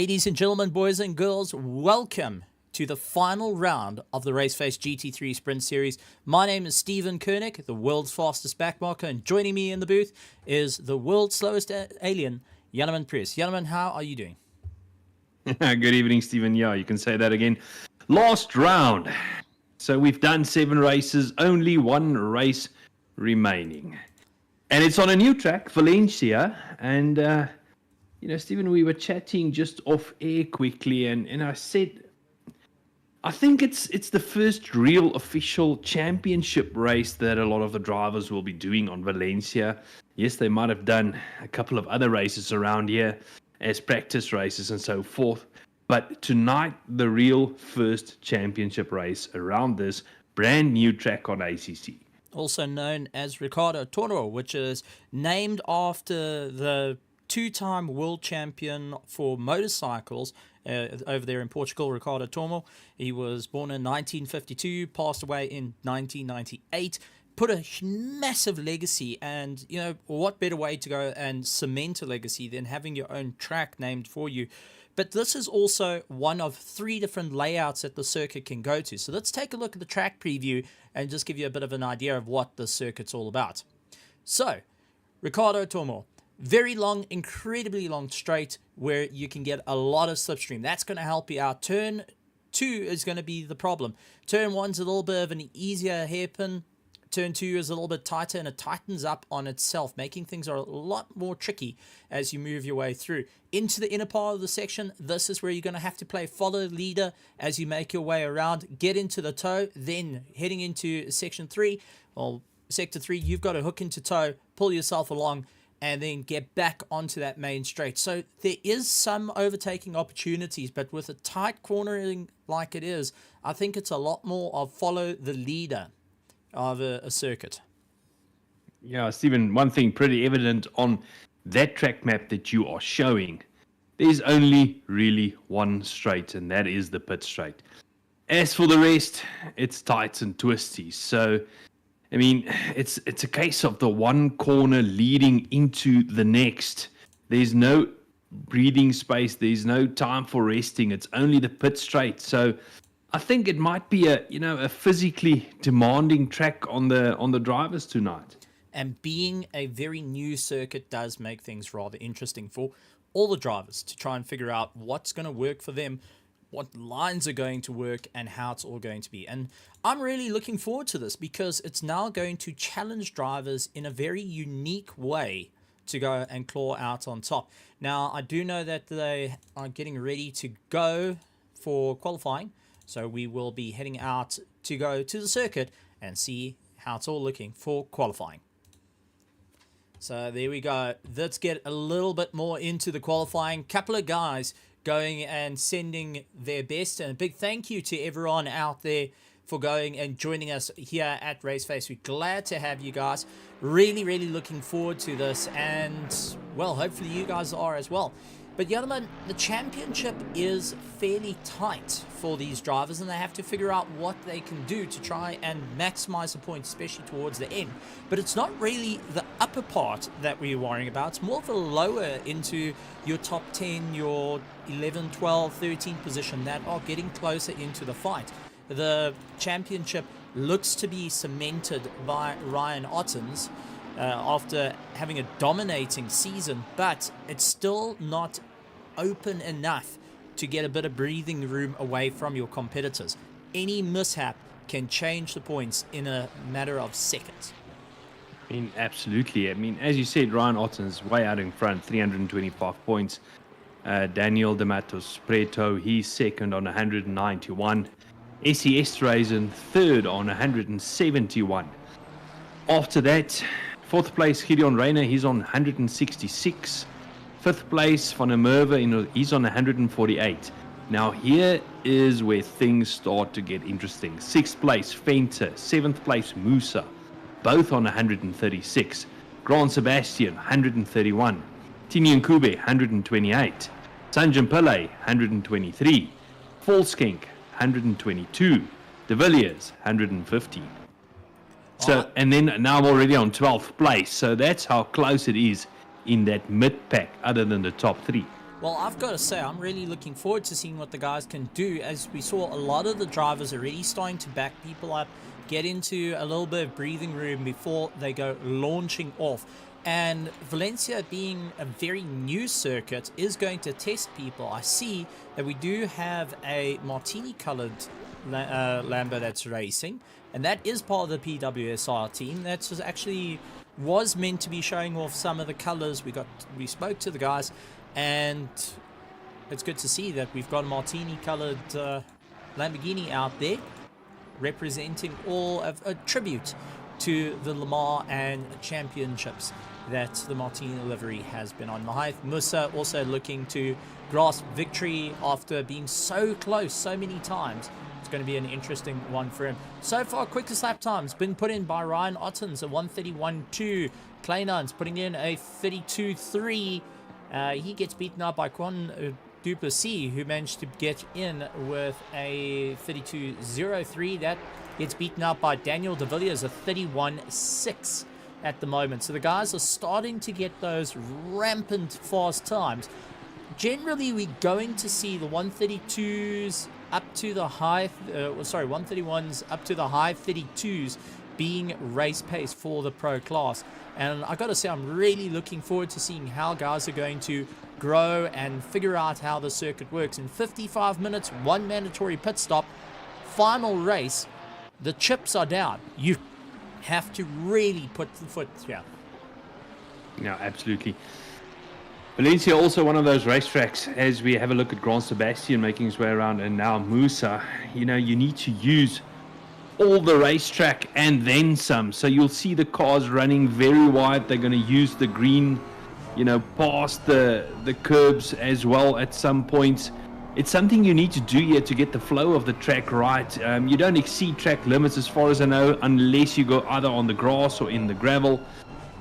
Ladies and gentlemen, boys and girls, welcome to the final round of the Raceface GT3 Sprint Series. My name is Stephen Koenig, the world's fastest backmarker, and joining me in the booth is the world's slowest alien, Janneman Press. Janneman, how are you doing? Good evening, Stephen. Yeah, you can say that again. Last round. So we've done 7 races, only 1 race remaining. And it's on a new track, Valencia, and Stephen, we were chatting just off air quickly, and I said, I think it's the first real official championship race that a lot of the drivers will be doing on Valencia. Yes, they might have done a couple of other races around here as practice races and so forth, but tonight, the real first championship race around this brand new track on ACC. Also known as Ricardo Toro, which is named after the two-time world champion for motorcycles over there in Portugal, Ricardo Toro. He was born in 1952, passed away in 1998, put a massive legacy, and what better way to go and cement a legacy than having your own track named for you. But this is also one of 3 different layouts that the circuit can go to. So let's take a look at the track preview and just give you a bit of an idea of what the circuit's all about. So, Ricardo Toro. Very long, incredibly long straight where you can get a lot of slipstream. That's going to help you out. Turn 2 is going to be the problem. Turn 1's a little bit of an easier hairpin. Turn 2 is a little bit tighter, and it tightens up on itself, making things a lot more tricky as you move your way through. Into the inner part of the section, this is where you're going to have to play follow leader as you make your way around. Get into the toe, then heading into section 3, or sector 3, you've got to hook into toe, pull yourself along, and then get back onto that main straight. So there is some overtaking opportunities, but with a tight cornering like it is, I think it's a lot more of follow the leader of a circuit. Yeah, Stephen, one thing pretty evident on that track map that you are showing, there's only really one straight, and that is the pit straight. As for the rest, it's tights and twisties. So I mean, it's a case of the one corner leading into the next. There's no breathing space. There's no time for resting. It's only the pit straight. So I think it might be a physically demanding track on the drivers tonight. And being a very new circuit does make things rather interesting for all the drivers to try and figure out what's going to work for them, what lines are going to work, and how it's all going to be. And I'm really looking forward to this because it's now going to challenge drivers in a very unique way to go and claw out on top. Now, I do know that they are getting ready to go for qualifying, so we will be heading out to go to the circuit and see how it's all looking for qualifying. So there we go. Let's get a little bit more into the qualifying. Couple of guys going and sending their best, and a big thank you to everyone out there for going and joining us here at Raceface. We're glad to have you guys. Really looking forward to this, and well, hopefully you guys are as well. But gentlemen, the championship is fairly tight for these drivers, and they have to figure out what they can do to try and maximize the points, especially towards the end. But it's not really the upper part that we're worrying about. It's more of the lower into your top 10, your 11, 12, 13 position that are getting closer into the fight. The championship looks to be cemented by Ryan Ottens after having a dominating season, but it's still not open enough to get a bit of breathing room away from your competitors. Any mishap can change the points in a matter of seconds. I mean, absolutely. I mean, as you said, Ryan Ottens way out in front, 325 points. Daniel de Matos Preto, he's second on 191. SES Drazen, third on 171. After that, fourth place, Gideon Reyna, he's on 166. Fifth place, Van der Merwe, he's on 148. Now here is where things start to get interesting. Sixth place, Fenter. Seventh place, Musa, both on 136. Grand Sebastian, 131. Tinian Kube, 128. Sanjin Pillay, 123. Falskink, 122. De Villiers, 115. So, and then now I'm already on 12th place. So that's how close it is in that mid-pack, other than the top 3. Well, I've got to say, I'm really looking forward to seeing what the guys can do, as we saw a lot of the drivers already starting to back people up, get into a little bit of breathing room before they go launching off. And Valencia, being a very new circuit, is going to test people. I see that we do have a martini-colored Lambo that's racing, and that is part of the PWSR team. That's actually was meant to be showing off some of the colors. We spoke to the guys, and it's good to see that we've got a martini colored Lamborghini out there representing all of a tribute to the Le Mans and championships that the martini livery has been on. Musa also looking to grasp victory after being so close so many times. It's going to be an interesting one for him. So far, quickest lap times been put in by Ryan Ottens, a 1:31.2. Kleinans putting in a 32.3. He gets beaten up by Quan Duplessis, who managed to get in with a 32.03. That gets beaten up by Daniel De Villiers, a 31.6 at the moment. So the guys are starting to get those rampant fast times. Generally, we're going to see the 132s up to the high, 131s up to the high 32s being race pace for the pro class. And I got to say, I'm really looking forward to seeing how guys are going to grow and figure out how the circuit works. In 55 minutes, one mandatory pit stop, final race, the chips are down. You have to really put the foot down. Yeah, absolutely. Valencia also one of those racetracks, as we have a look at Grand Sebastian making his way around, and now Musa, you need to use all the racetrack and then some. So you'll see the cars running very wide. They're going to use the green, past the curbs as well at some points. It's something you need to do here to get the flow of the track right. You don't exceed track limits as far as I know, unless you go either on the grass or in the gravel.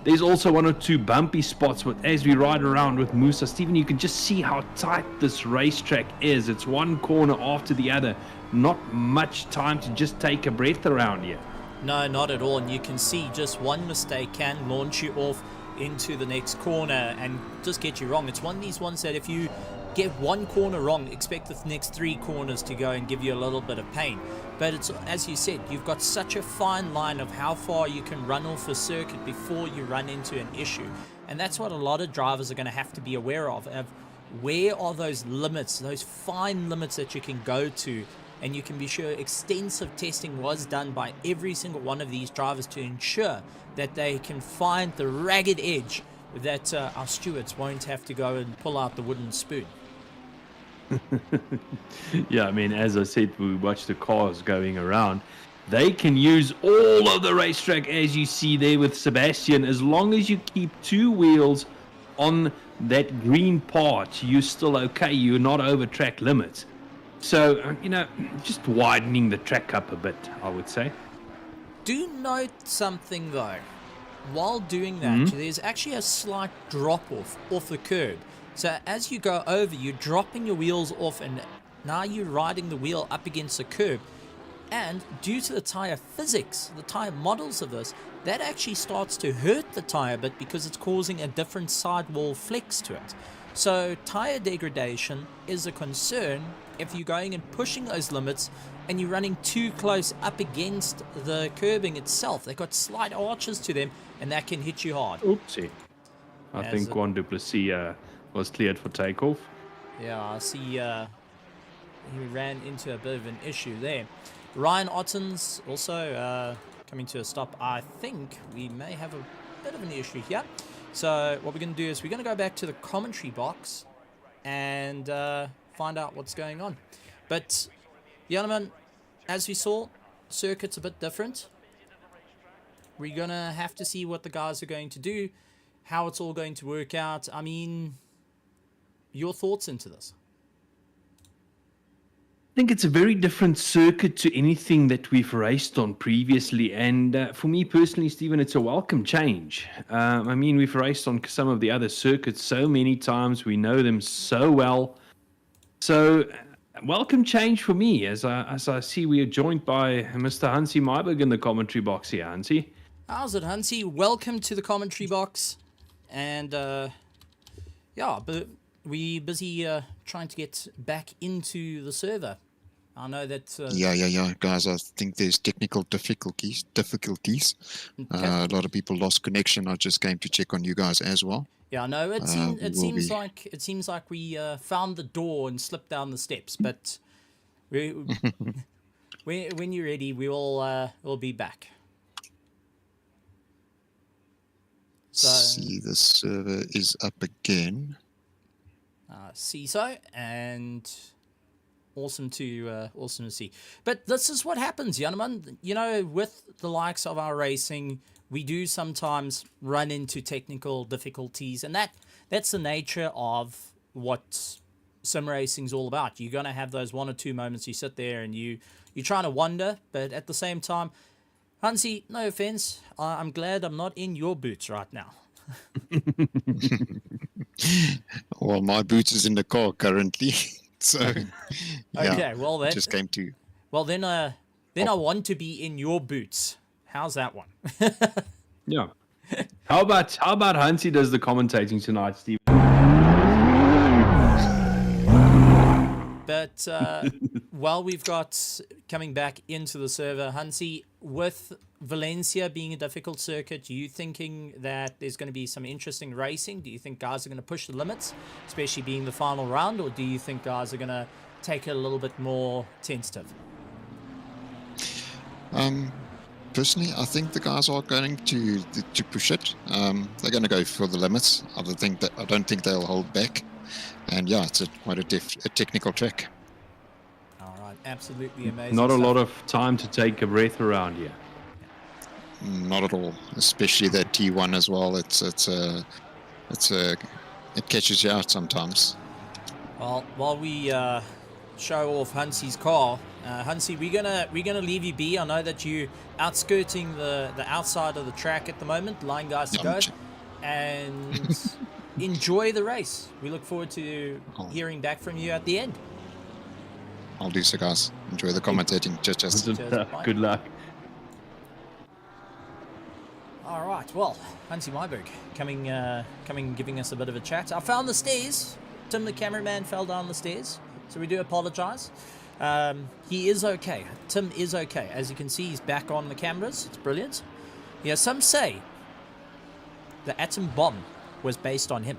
There's also one or two bumpy spots, but as we ride around with Musa, Stephen, you can just see how tight this racetrack is. It's one corner after the other. Not much time to just take a breath around here. No, not at all. And you can see just one mistake can launch you off into the next corner and just get you wrong. It's one of these ones that if you get one corner wrong, expect the next three corners to go and give you a little bit of pain. But it's, as you said, you've got such a fine line of how far you can run off a circuit before you run into an issue. And that's what a lot of drivers are going to have to be aware of where are those limits, those fine limits that you can go to. And you can be sure extensive testing was done by every single one of these drivers to ensure that they can find the ragged edge that our stewards won't have to go and pull out the wooden spoon. Yeah, I mean, as I said, we watch the cars going around. They can use all of the racetrack, as you see there with Sebastian. As long as you keep two wheels on that green part, you're still okay. You're not over track limits. So, just widening the track up a bit, I would say. Do note something, though. While doing that, there's actually a slight drop-off off the curb. So as you go over, you're dropping your wheels off, and now you're riding the wheel up against the curb. And due to the tire physics, the tire models of this, that actually starts to hurt the tire a bit because it's causing a different sidewall flex to it. So tire degradation is a concern if you're going and pushing those limits and you're running too close up against the curbing itself. They've got slight arches to them, and that can hit you hard. Oopsie. I think Juan Duplessis was cleared for takeoff. Yeah, I see he ran into a bit of an issue there. Ryan Ottens also coming to a stop. I think we may have a bit of an issue here. So what we're going to do is we're going to go back to the commentary box and find out what's going on. But, gentlemen, as we saw, circuit's a bit different. We're going to have to see what the guys are going to do, how it's all going to work out. I mean, your thoughts into this? I think it's a very different circuit to anything that we've raced on previously, and for me personally, Stephen, it's a welcome change. I mean, we've raced on some of the other circuits so many times, we know them so well. So, welcome change for me, as I see we are joined by Mr. Hansi Myberg in the commentary box here. Hansi? How's it, Hansi? Welcome to the commentary box. And, yeah, but we busy trying to get back into the server. I know that. Yeah, guys. I think there's technical difficulties. Okay. A lot of people lost connection. I just came to check on you guys as well. Yeah, I know. It seems be- like we found the door and slipped down the steps, but we, when you're ready, we'll be back. So See, the server is up again. CISO, and awesome to see. But this is what happens, Janeman. You know, with the likes of our racing, we do sometimes run into technical difficulties, and that's the nature of what sim racing's all about. You're gonna have those one or two moments you sit there and you're trying to wonder, but at the same time, Hansi, no offense, I'm glad I'm not in your boots right now. Well, my boots is in the car currently, so yeah, Okay, well then, just came to. well then I want to be in your boots. How's that one? Yeah. How about Hansi does the commentating tonight, Steve? But while we've got coming back into the server, Hansi, with Valencia being a difficult circuit, are you thinking that there's going to be some interesting racing? Do you think guys are going to push the limits, especially being the final round, or do you think guys are going to take it a little bit more tentative? Personally, I think the guys are going to push it. They're going to go for the limits. I don't think they'll hold back. And yeah, it's quite a technical track. All right, absolutely amazing. Not a stuff. lot of time to take a breath around here. Not at all, especially that T1 as well. It catches you out sometimes. Well, while we show off Hansi's car, Hansi, we're gonna leave you be. I know that you outskirting the outside of the track at the moment, line guys to go, and enjoy the race. We look forward to hearing back from you at the end. I'll do so, guys. Enjoy the commentating. Just. Bye. Good luck. All right, well, Hansi Myberg coming, giving us a bit of a chat. I found the stairs. Tim, the cameraman, fell down the stairs, so we do apologise. He is okay. Tim is okay. As you can see, he's back on the cameras. It's brilliant. Yeah, some say the atom bomb was based on him.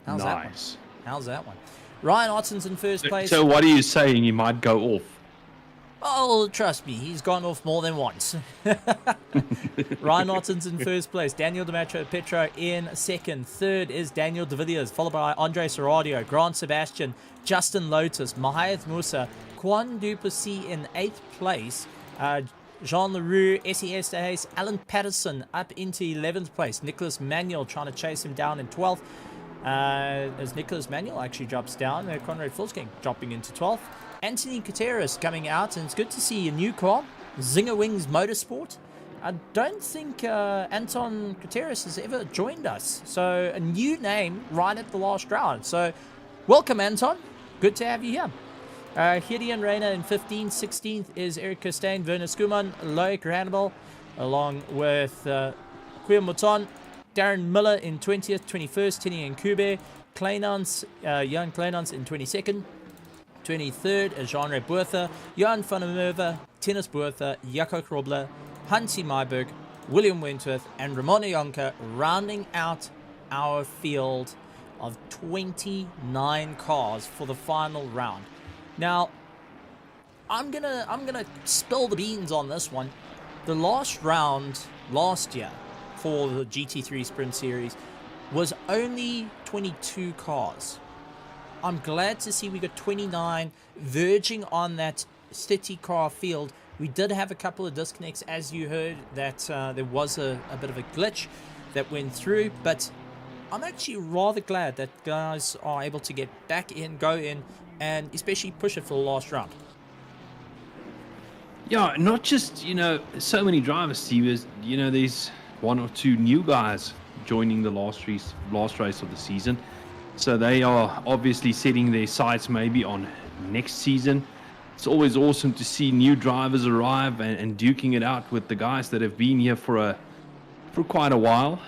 How's that one? Nice. How's that one? Ryan Otten's in first place. So what are you saying? You might go off. Oh, trust me, he's gone off more than once. Ryan Otten's in first place. Daniel Petro in second. Third is Daniel De Villiers, followed by Andre Soradio, Grant Sebastian, Justin Lotus, Mahayath Musa, Quan Duplessis in 8th place. Jean Leroux, SES De Haas, Alan Patterson up into 11th place. Nicholas Manuel trying to chase him down in 12th. As Nicholas Manuel actually drops down, Conrad Fulsking dropping into 12th. Anthony Gutierrez coming out, and it's good to see a new car, Zinger Wings Motorsport. I don't think Anton Gutierrez has ever joined us, so a new name right at the last round. So welcome, Anton. Good to have you here. Gideon Reyna in 15th. 16th is Eric Costain, Werner Skuman, Loic Randall, along with Quim Mouton, Darren Miller in 20th. 21st, Tini Nkube, Kleinans, Jan Kleinans in 22nd. 23rd is Jean-Ray Buertha, Jan van der Merwe, Tennis Buertha, Jaco Krobler, Hansi Myberg, William Wentworth, and Ramon Yonka, rounding out our field of 29 cars for the final round. Now, I'm gonna spill the beans on this one. The last round last year for the GT3 Sprint Series was only 22 cars. I'm glad to see we got 29, verging on that 30 car field. We did have a couple of disconnects, as you heard, that there was a bit of a glitch that went through, but I'm actually rather glad that guys are able to get back in, go in, and especially push it for the last round. Yeah, not just, so many drivers, Steve. There's one or two new guys joining the last race of the season. So they are obviously setting their sights maybe on next season. It's always awesome to see new drivers arrive and duking it out with the guys that have been here for quite a while.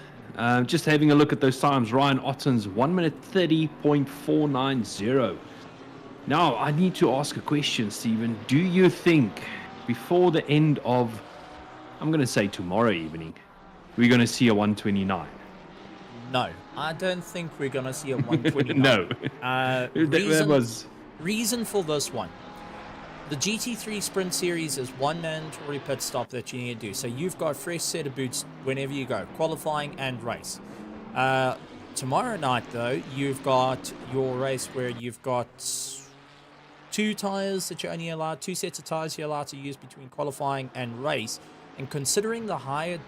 Just having a look at those times. Ryan Otten's 1 minute 30.490. Now, I need to ask a question, Stephen. Do you think before the end of, I'm going to say tomorrow evening, we're going to see a 129? No, I don't think we're going to see a 129. No. Reason, that was... reason for this one. The GT3 Sprint Series is one mandatory pit stop that you need to do. So you've got a fresh set of boots whenever you go, qualifying and race. Tomorrow night, though, you've got your race where you've got two sets of tires you're allowed to use between qualifying and race. And considering the higher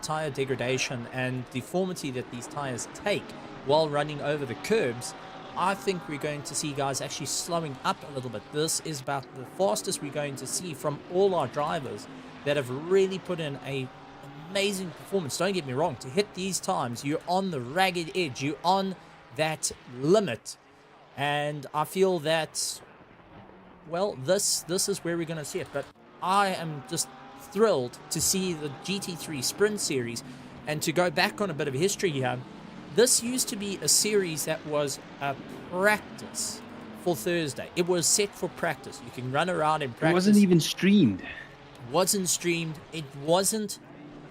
tire degradation and deformity that these tires take while running over the curbs, I think we're going to see guys actually slowing up a little bit. This is about the fastest we're going to see from all our drivers that have really put in a amazing performance. Don't get me wrong, to hit these times, you're on the ragged edge, you're on that limit. And I feel that, well, this is where we're going to see it. But I am just thrilled to see the GT3 Sprint Series. And to go back on a bit of history here, this used to be a series that was a practice for Thursday. It was set for practice. You can run around in practice. It wasn't even streamed. Wasn't streamed. It wasn't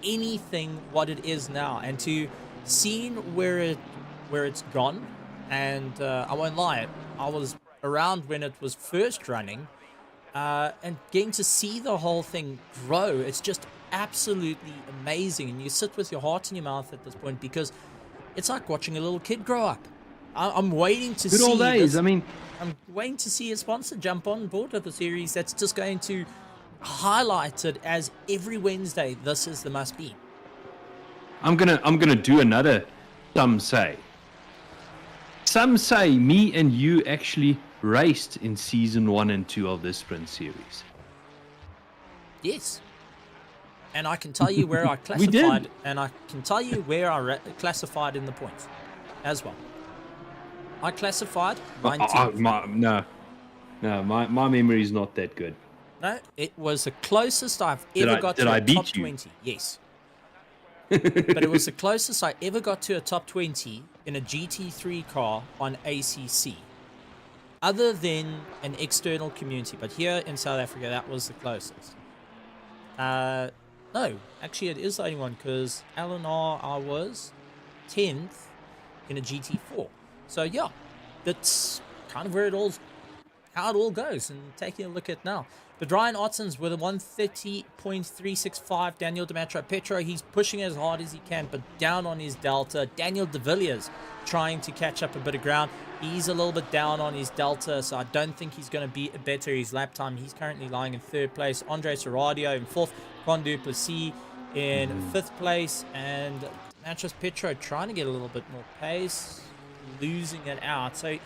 anything what it is now. And to seeing where it's gone, and I won't lie, I was around when it was first running, and getting to see the whole thing grow, it's just absolutely amazing. And you sit with your heart in your mouth at this point, because it's like watching a little kid grow up. I'm waiting to see Good old days. I'm waiting to see a sponsor jump on board with the series that's just going to highlight it as every Wednesday. This is the must be. I'm gonna do another. Some say me and you actually raced in season 1 and 2 of this sprint series. Yes. And I can tell you where I classified, We did. And I can tell you where I classified in the points as well. I classified 19th. My memory is not that good. No, it was the closest I've ever got to a top 20. Yes. But it was the closest I ever got to a top 20 in a GT3 car on ACC. Other than an external community. But here in South Africa, that was the closest. No, actually it is the only one, because LNR I was 10th in a GT4. So yeah, that's kind of how it all goes, and taking a look at now. But Ryan Otten's with a 130.365. Daniel Petro, he's pushing as hard as he can, but down on his delta. Daniel De Villiers trying to catch up a bit of ground. He's a little bit down on his delta, so I don't think he's going to better his lap time. He's currently lying in 3rd place. Andre Serradio in 4th. Juan Duplessis in 5th place. And Petro trying to get a little bit more pace, losing it out. So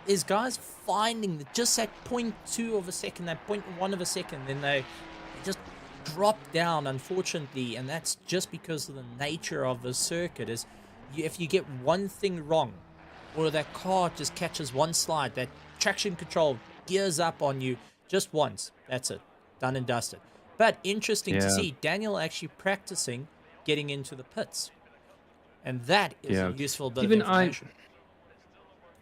there's guys finding just that 0.2 of a second, that 0.1 of a second, then they just drop down, unfortunately. And that's just because of the nature of the circuit. Is if you get one thing wrong, or that car just catches one slide, that traction control gears up on you just once, that's it, done and dusted. But interesting to see Daniel actually practicing getting into the pits, and that is a useful bit of information.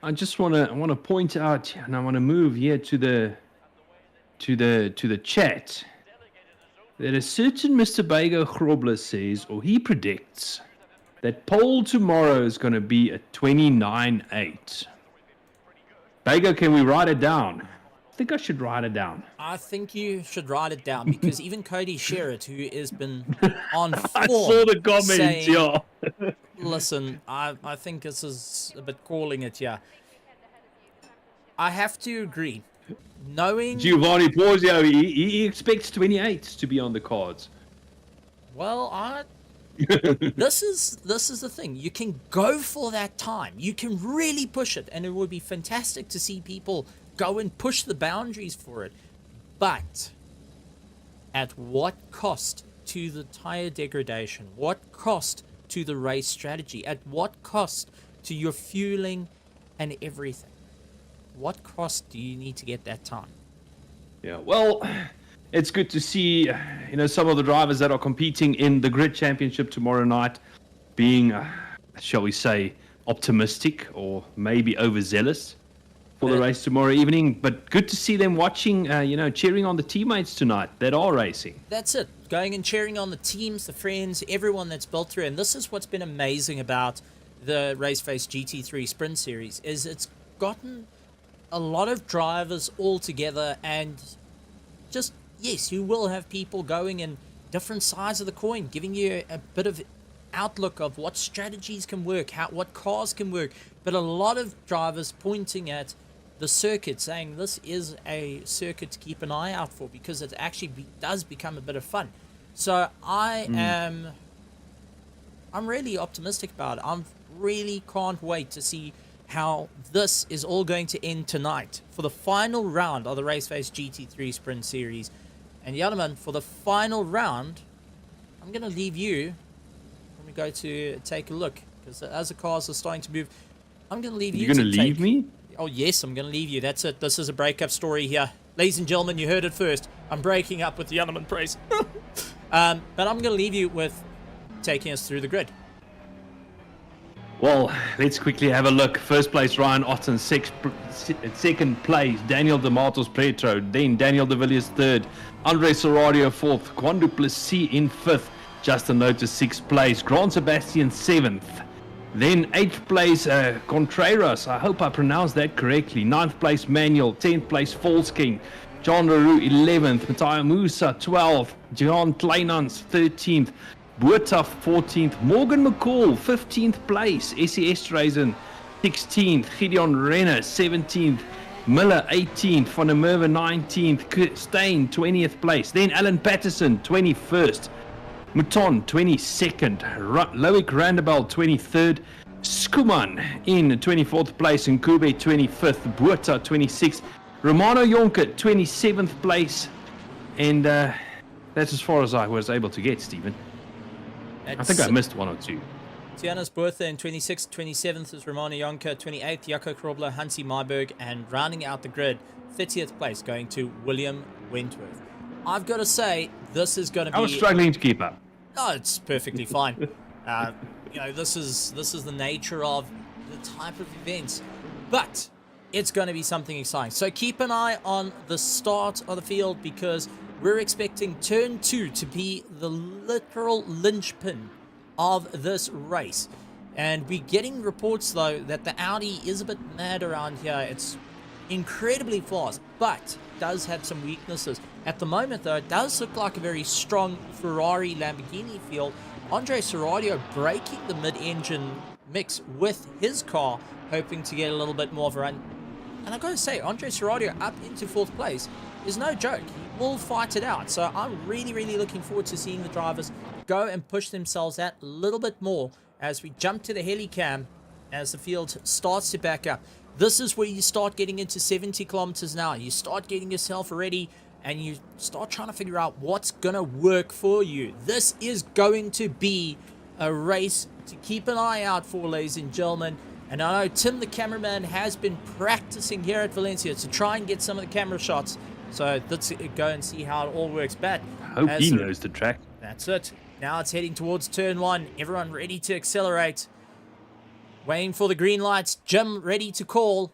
I just want to point out, and I want to move here to the chat, that a certain Mr. Bego Grobler says, or he predicts, that pole tomorrow is going to be a 29.8. Bego, can we write it down? I think I should write it down. I think you should write it down, because even Cody Sherritt, who has been on form, I saw the comments, saying, listen, I think this is a bit calling it, yeah. I have to agree. Knowing Giovanni Porzio, he expects 28 to be on the cards. Well, this is the thing. You can go for that time. You can really push it, and it would be fantastic to see people go and push the boundaries for it. But at what cost to the tire degradation? What cost to the race strategy? At what cost to your fueling and everything? What cost do you need to get that time? Yeah, well, it's good to see, some of the drivers that are competing in the Grid Championship tomorrow night being, shall we say, optimistic or maybe overzealous for the race tomorrow evening. But good to see them watching, cheering on the teammates tonight that are racing. That's it. Going and cheering on the teams, the friends, everyone that's built through. And this is what's been amazing about the Raceface GT3 Sprint Series, is it's gotten a lot of drivers all together, and just, yes, you will have people going in different sides of the coin, giving you a bit of outlook of what strategies can work, what cars can work, but a lot of drivers pointing at the circuit, saying this is a circuit to keep an eye out for, because it actually does become a bit of fun. So I'm really optimistic about it. I really can't wait to see how this is all going to end tonight for the final round of the Raceface GT3 Sprint Series. And gentlemen, for the final round, I'm going to leave you when we go to take a look, because as the cars are starting to move, I'm going to leave you. You're going to leave me? Oh, yes, I'm going to leave you. That's it. This is a breakup story here. Ladies and gentlemen, you heard it first. I'm breaking up with the Yanaman Praise. But I'm going to leave you with taking us through the grid. Well, let's quickly have a look. First place, Ryan Otten. Second place, Daniel de Matos Pretro. Then Daniel de Villiers third. Andre Soradio fourth. Quandu Plessis in fifth. Justin Lotus sixth place. Grant Sebastian seventh. Then 8th place, Contreras. I hope I pronounced that correctly. 9th place, Manuel. 10th place, Falls King. John Leroux 11th. Mattia Musa 12th. John Kleinans 13th. Boerta 14th. Morgan McCall 15th place. SES Drazen 16th. Gideon Renner 17th. Miller 18th. Van der Merwe 19th. Steyn 20th place. Then Alan Patterson 21st. Mouton 22nd, Loic Randabel 23rd, Skuman in 24th place, and Kube 25th, Boerta 26th, Romano Jonker 27th place, and that's as far as I was able to get, Stephen. I think I missed one or two. Tiana's Boerta in 26th, 27th is Romano Jonker, 28th, Jaco Krobler, Hansi Myberg, and rounding out the grid, 30th place going to William Wentworth. I've got to say, this is going to be... I was struggling to keep up. No, it's perfectly fine. This is the nature of the type of events. But it's going to be something exciting. So keep an eye on the start of the field, because we're expecting turn 2 to be the literal linchpin of this race. And we're getting reports, though, that the Audi is a bit mad around here. It's incredibly fast, but does have some weaknesses. At the moment, though, it does look like a very strong Ferrari Lamborghini field. Andre Soradio breaking the mid-engine mix with his car, hoping to get a little bit more of a run. And I gotta say, Andre Soradio up into 4th place is no joke. He will fight it out. So I'm really, really looking forward to seeing the drivers go and push themselves out a little bit more as we jump to the helicam as the field starts to back up. This is where you start getting into 70 kilometers an hour. You start getting yourself ready, and you start trying to figure out what's going to work for you. This is going to be a race to keep an eye out for, ladies and gentlemen. And I know Tim, the cameraman, has been practicing here at Valencia to try and get some of the camera shots. So let's go and see how it all works. But I hope he knows the track. That's it. Now it's heading towards turn 1. Everyone ready to accelerate. Waiting for the green lights. Jim ready to call.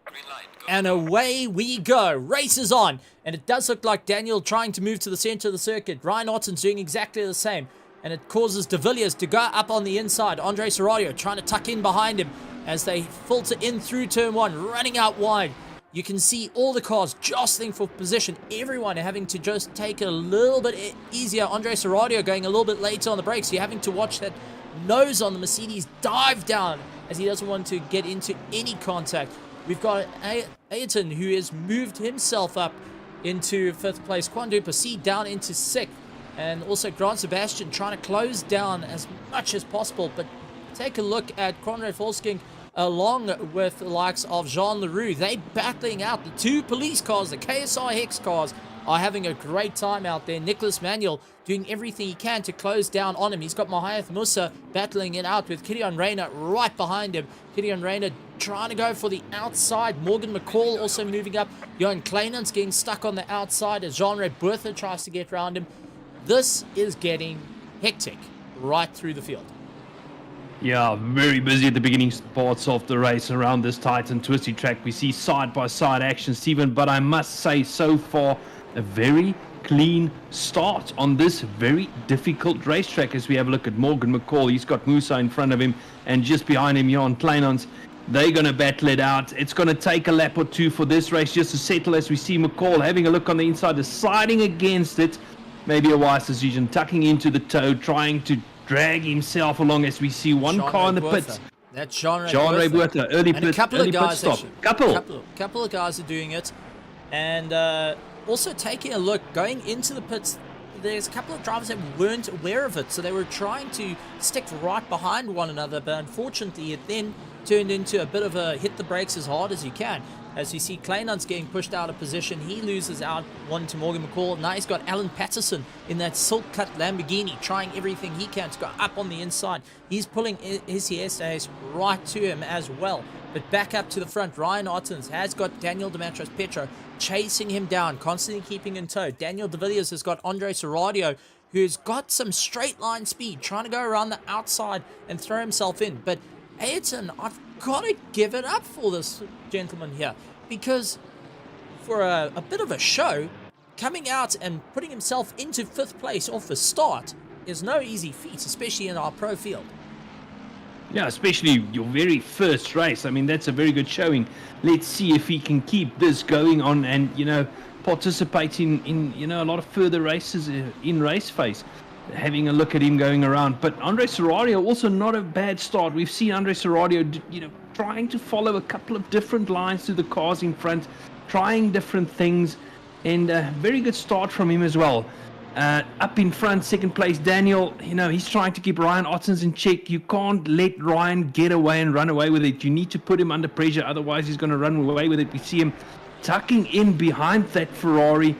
Green light, and away we go. Race is on. And it does look like Daniel trying to move to the center of the circuit. Ryan Otten's doing exactly the same. And it causes De Villiers to go up on the inside. Andre Soradio trying to tuck in behind him as they filter in through turn 1, running out wide. You can see all the cars jostling for position. Everyone having to just take it a little bit easier. Andre Soradio going a little bit later on the brakes. You're having to watch that nose on the Mercedes dive down as he doesn't want to get into any contact. We've got Ayrton, who has moved himself up into 5th place. Quandu Plessis down into 6th. And also Grant Sebastian trying to close down as much as possible. But take a look at Conrad Volsking along with the likes of Jean Leroux. They battling out. The 2 police cars, the KSI Hex cars, are having a great time out there. Nicholas Manuel doing everything he can to close down on him. He's got Mahayath Musa battling it out with Gideon Rayner right behind him. Gideon Rayner trying to go for the outside. Morgan McCall also moving up. Johan Kleinans getting stuck on the outside as Jean-Ray Bertha tries to get around him. This is getting hectic right through the field. Yeah, very busy at the beginning parts of the race around this tight and twisty track. We see side-by-side action, Stephen, but I must say so far a very clean start on this very difficult racetrack as we have a look at Morgan McCall. He's got Musa in front of him, and just behind him, Jan Kleinans. They're going to battle it out. It's going to take a lap or two for this race just to settle as we see McCall having a look on the inside, deciding against it. Maybe a wise decision, tucking into the toe, trying to drag himself along as we see one car in the pits. That's Jean Ray Buerta, early and pit, a couple early of guys pit stop. Couple of guys are doing it, and also taking a look going into the pits. There's a couple of drivers that weren't aware of it, so they were trying to stick right behind one another, but unfortunately it then turned into a bit of a hit the brakes as hard as you can. As you see, Kleinans getting pushed out of position. He loses out one to Morgan McCall. Now he's got Alan Patterson in that silk-cut Lamborghini, trying everything he can to go up on the inside. He's pulling SESAs right to him as well. But back up to the front, Ryan Ottens has got Daniel Dematros-Petro chasing him down, constantly keeping in tow. Daniel De Villiers has got Andre Serradio, who's got some straight line speed, trying to go around the outside and throw himself in. But Ayrton, I've got to give it up for this gentleman here, because for a bit of a show, coming out and putting himself into 5th place off the start is no easy feat, especially in our pro field. Yeah, especially your very first race. I mean, that's a very good showing. Let's see if he can keep this going on and, participate in a lot of further races in Raceface. Having a look at him going around. But Andre Serradio also not a bad start. We've seen Andre Serradio, trying to follow a couple of different lines to the cars in front, trying different things, and a very good start from him as well. Up in front, 2nd place, Daniel, he's trying to keep Ryan Ottens in check. You can't let Ryan get away and run away with it. You need to put him under pressure, otherwise he's going to run away with it. We see him tucking in behind that Ferrari.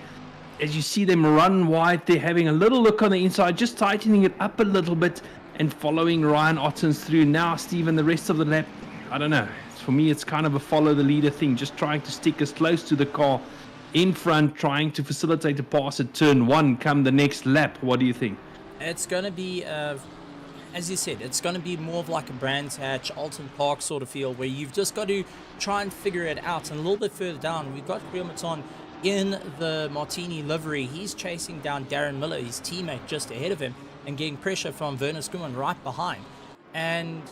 As you see them run wide, they're having a little look on the inside, just tightening it up a little bit and following Ryan Ottens through. Now, Stephen, the rest of the lap, I don't know. For me, it's kind of a follow the leader thing, just trying to stick as close to the car in front, trying to facilitate a pass at turn 1 come the next lap. What do you think? It's going to be, as you said, it's going to be more of like a Brands Hatch, Alton Park sort of feel, where you've just got to try and figure it out. And a little bit further down, we've got Riomaton in the Martini livery. He's chasing down Darren Miller, his teammate, just ahead of him, and getting pressure from Werner Skuman right behind. And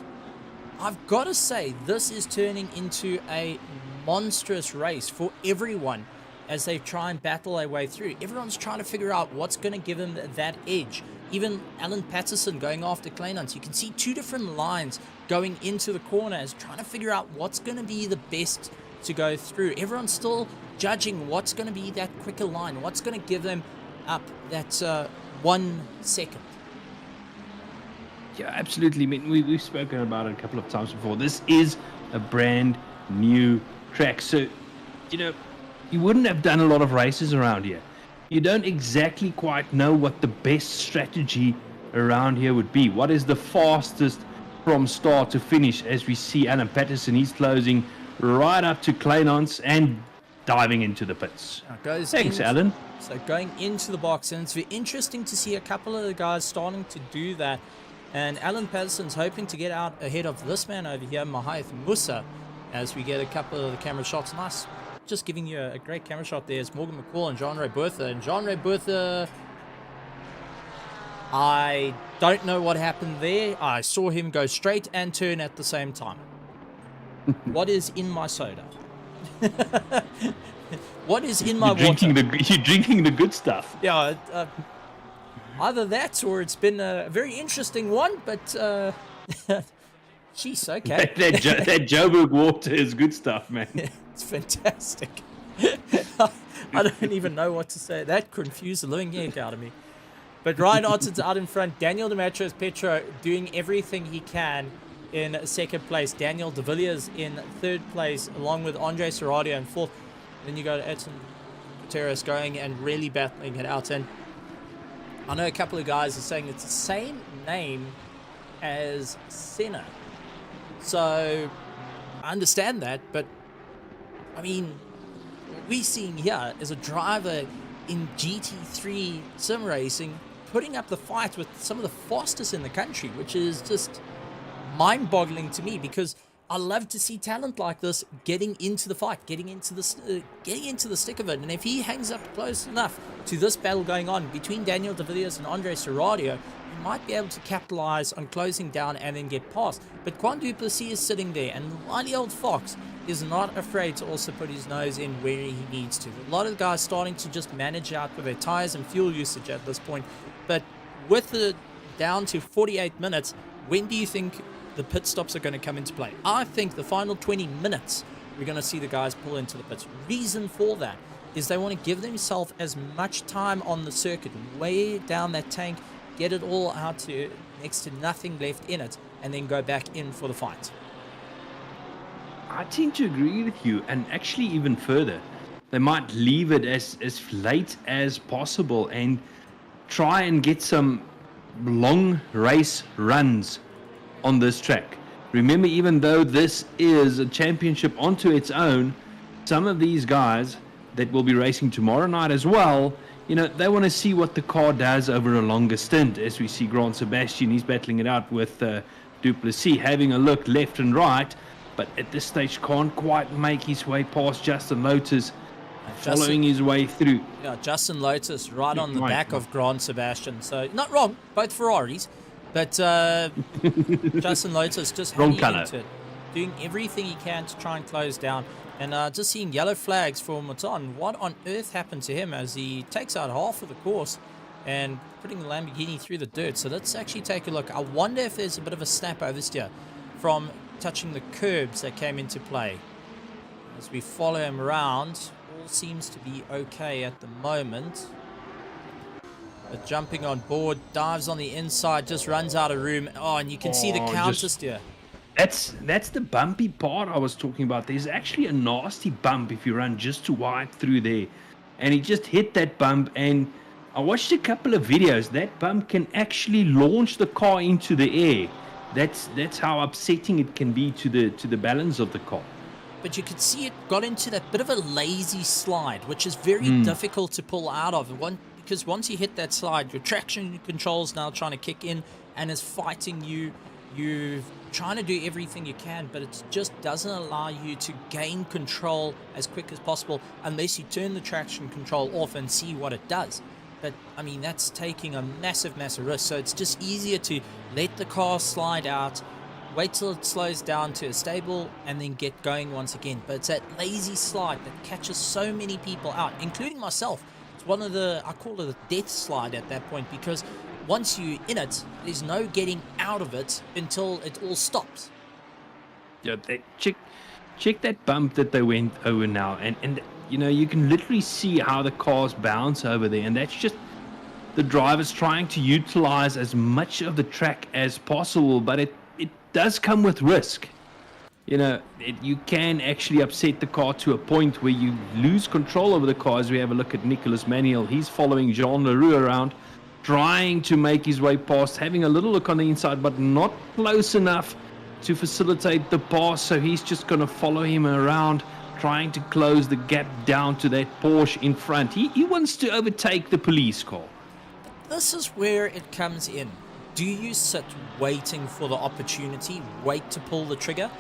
I've got to say, this is turning into a monstrous race for everyone as they try and battle their way through. Everyone's trying to figure out what's going to give them that edge. Even Alan Patterson going after Kleinans. You can see 2 different lines going into the corners, trying to figure out what's going to be the best to go through. Everyone's still judging what's going to be that quicker line, what's going to give them up that 1 second. Yeah, absolutely. I mean, we've spoken about it a couple of times before. This is a brand new track. So, you wouldn't have done a lot of races around here. You don't exactly quite know what the best strategy around here would be. What is the fastest from start to finish? As we see Alan Patterson, he's closing right up to Kleinans and diving into the pits. Thanks, Alan. So going into the box, and it's very interesting to see a couple of the guys starting to do that. And Alan Patterson's hoping to get out ahead of this man over here, Mahath Musa, as we get a couple of the camera shots. Nice. Just giving you a great camera shot there is Morgan McCall and Jean-Ray Bertha. And Jean-Ray Bertha, I don't know what happened there. I saw him go straight and turn at the same time. What is in my soda? What is in my water? You're drinking the good stuff. Yeah, either that or it's been a very interesting one, but jeez, okay. that Joburg water is good stuff, man. It's fantastic. I don't even know what to say. That confused the living heck out of me. But Ryan Otten's out in front. Daniel Dematros-Petro doing everything he can in 2nd place. Daniel De Villiers in 3rd place, along with Andre Serradio in 4th. Then you go to Edson Gutierrez going and really battling it out. And I know a couple of guys are saying it's the same name as Senna. So I understand that, but I mean, what we're seeing here is a driver in GT3 sim racing putting up the fight with some of the fastest in the country, which is just mind-boggling to me, because I love to see talent like this getting into the fight, getting into the stick of it. And if he hangs up close enough to this battle going on between Daniel de Villiers and Andre Serradio, he might be able to capitalize on closing down and then get past. But Quan du Plessis is sitting there, and the wily old fox is not afraid to also put his nose in where he needs to. A lot of guys starting to just manage out with their tires and fuel usage at this point. But with the down to 48 minutes, when do you think the pit stops are going to come into play? I think the final 20 minutes, we're going to see the guys pull into the pits. Reason for that is they want to give themselves as much time on the circuit, weigh down that tank, get it all out to next to nothing left in it, and then go back in for the fight. I tend to agree with you, and actually even further. They might leave it as late as possible and try and get some long race runs on this track. Remember, even though this is a championship onto its own, some of these guys that will be racing tomorrow night as well, they want to see what the car does over a longer stint. As we see Grant Sebastian, he's battling it out with du Plessis, having a look left and right, but at this stage can't quite make his way past Justin Lotus, following his way through. Yeah, Justin Lotus right on the back of Grant Sebastian. So, not wrong, both Ferraris. But Justin Lotus just hanging into it, doing everything he can to try and close down. And just seeing yellow flags for Maton. What on earth happened to him as he takes out half of the course and putting the Lamborghini through the dirt? So let's actually take a look. I wonder if there's a bit of a snap oversteer from touching the curbs that came into play. As we follow him around, all seems to be okay at the moment. But jumping on board, dives on the inside, just runs out of room. Oh, and you can see the counter steer. That's the bumpy part I was talking about. There's actually a nasty bump if you run just too wide through there. And he just hit that bump, and I watched a couple of videos. That bump can actually launch the car into the air. That's how upsetting it can be to the balance of the car. But you could see it got into that bit of a lazy slide, which is very difficult to pull out of. Because once you hit that slide, your traction control is now trying to kick in and is fighting you. You're trying to do everything you can, but it just doesn't allow you to gain control as quick as possible unless you turn the traction control off and see what it does. But, I mean, that's taking a massive, massive risk. So it's just easier to let the car slide out, wait till it slows down to a stable, and then get going once again. But it's that lazy slide that catches so many people out, including myself. One of I call it a death slide at that point, because once you're in it, there's no getting out of it until it all stops. Yeah, check that bump that they went over now, and you can literally see how the cars bounce over there, and that's just the drivers trying to utilize as much of the track as possible, but it does come with risk. You can actually upset the car to a point where you lose control over the car. As we have a look at Nicolas Manuel, he's following Jean Leroux around, trying to make his way past, having a little look on the inside, but not close enough to facilitate the pass. So he's just going to follow him around, trying to close the gap down to that Porsche in front. He wants to overtake the police car. This is where it comes in. Do you sit waiting for the opportunity, wait to pull the trigger?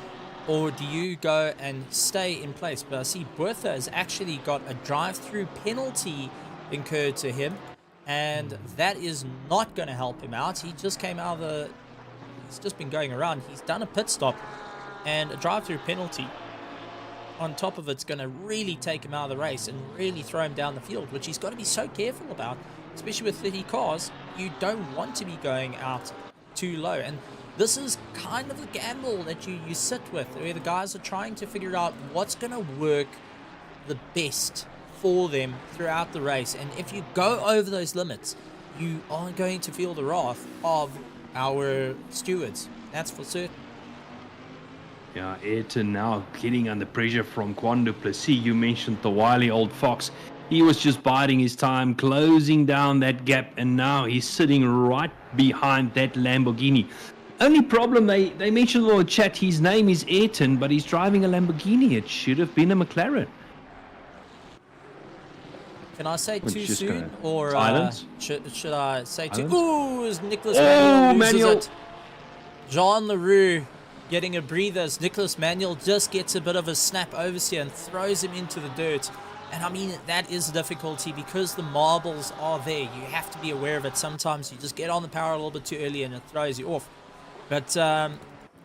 Or do you go and stay in place? But I see Bertha has actually got a drive-through penalty incurred to him, and that is not going to help him out. He just came out of he's just been going around. He's done a pit stop, and a drive-through penalty on top of it's going to really take him out of the race and really throw him down the field, which he's got to be so careful about, especially with 30 cars. You don't want to be going out too low, and this is kind of the gamble that you sit with, where the guys are trying to figure out what's going to work the best for them throughout the race. And if you go over those limits, you are going to feel the wrath of our stewards. That's for certain. Yeah, Ayrton now getting under pressure from Quan du Plessis. You mentioned the wily old fox. He was just biding his time, closing down that gap, and now he's sitting right behind that Lamborghini. Only problem, they mentioned in the chat, his name is Ayrton, but he's driving a Lamborghini. It should have been a McLaren. Can I say too soon? Or should I say too... Silence? Ooh, is Nicolas Manuel loses Manuel. it. Jean Leroux getting a breather as Nicholas Manuel just gets a bit of a snap oversteer and throws him into the dirt. And I mean, that is a difficulty because the marbles are there. You have to be aware of it. Sometimes you just get on the power a little bit too early and it throws you off. But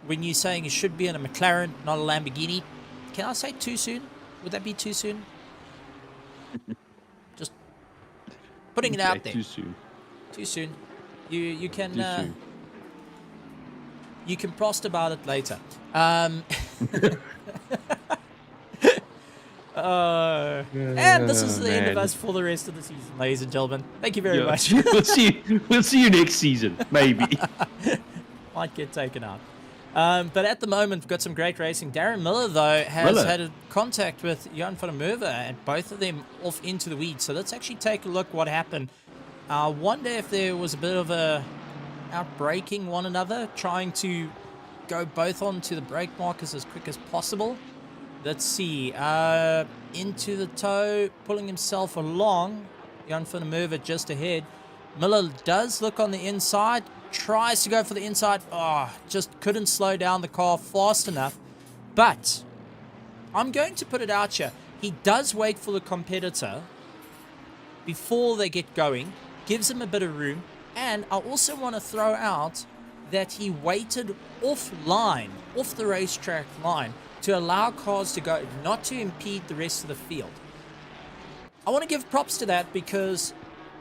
when you're saying it should be in a McLaren, not a Lamborghini, can I say too soon? Would that be too soon? Just putting it out there. Too soon. Too soon. You can Too soon. you can prost about it later. And this is the end of man. us for the rest of the season, ladies and gentlemen. Thank you very Yeah. much. We'll see you next season, maybe. Might get taken out. But at the moment, we've got some great racing. Darren Miller, though, has had a contact with Jan van der Merwe, and both of them off into the weeds. So let's actually take a look what happened. I wonder if there was a bit of a outbraking one another, trying to go both onto the brake markers as quick as possible. Let's see. Into the toe, pulling himself along. Jan van der Merwe just ahead. Miller does look on the inside, tries to go for the inside. Oh, just couldn't slow down the car fast enough. But I'm going to put it out here. He does wait for the competitor before they get going, gives him a bit of room. And I also want to throw out that he waited offline, off the racetrack line, to allow cars to go, not to impede the rest of the field. I want to give props to that because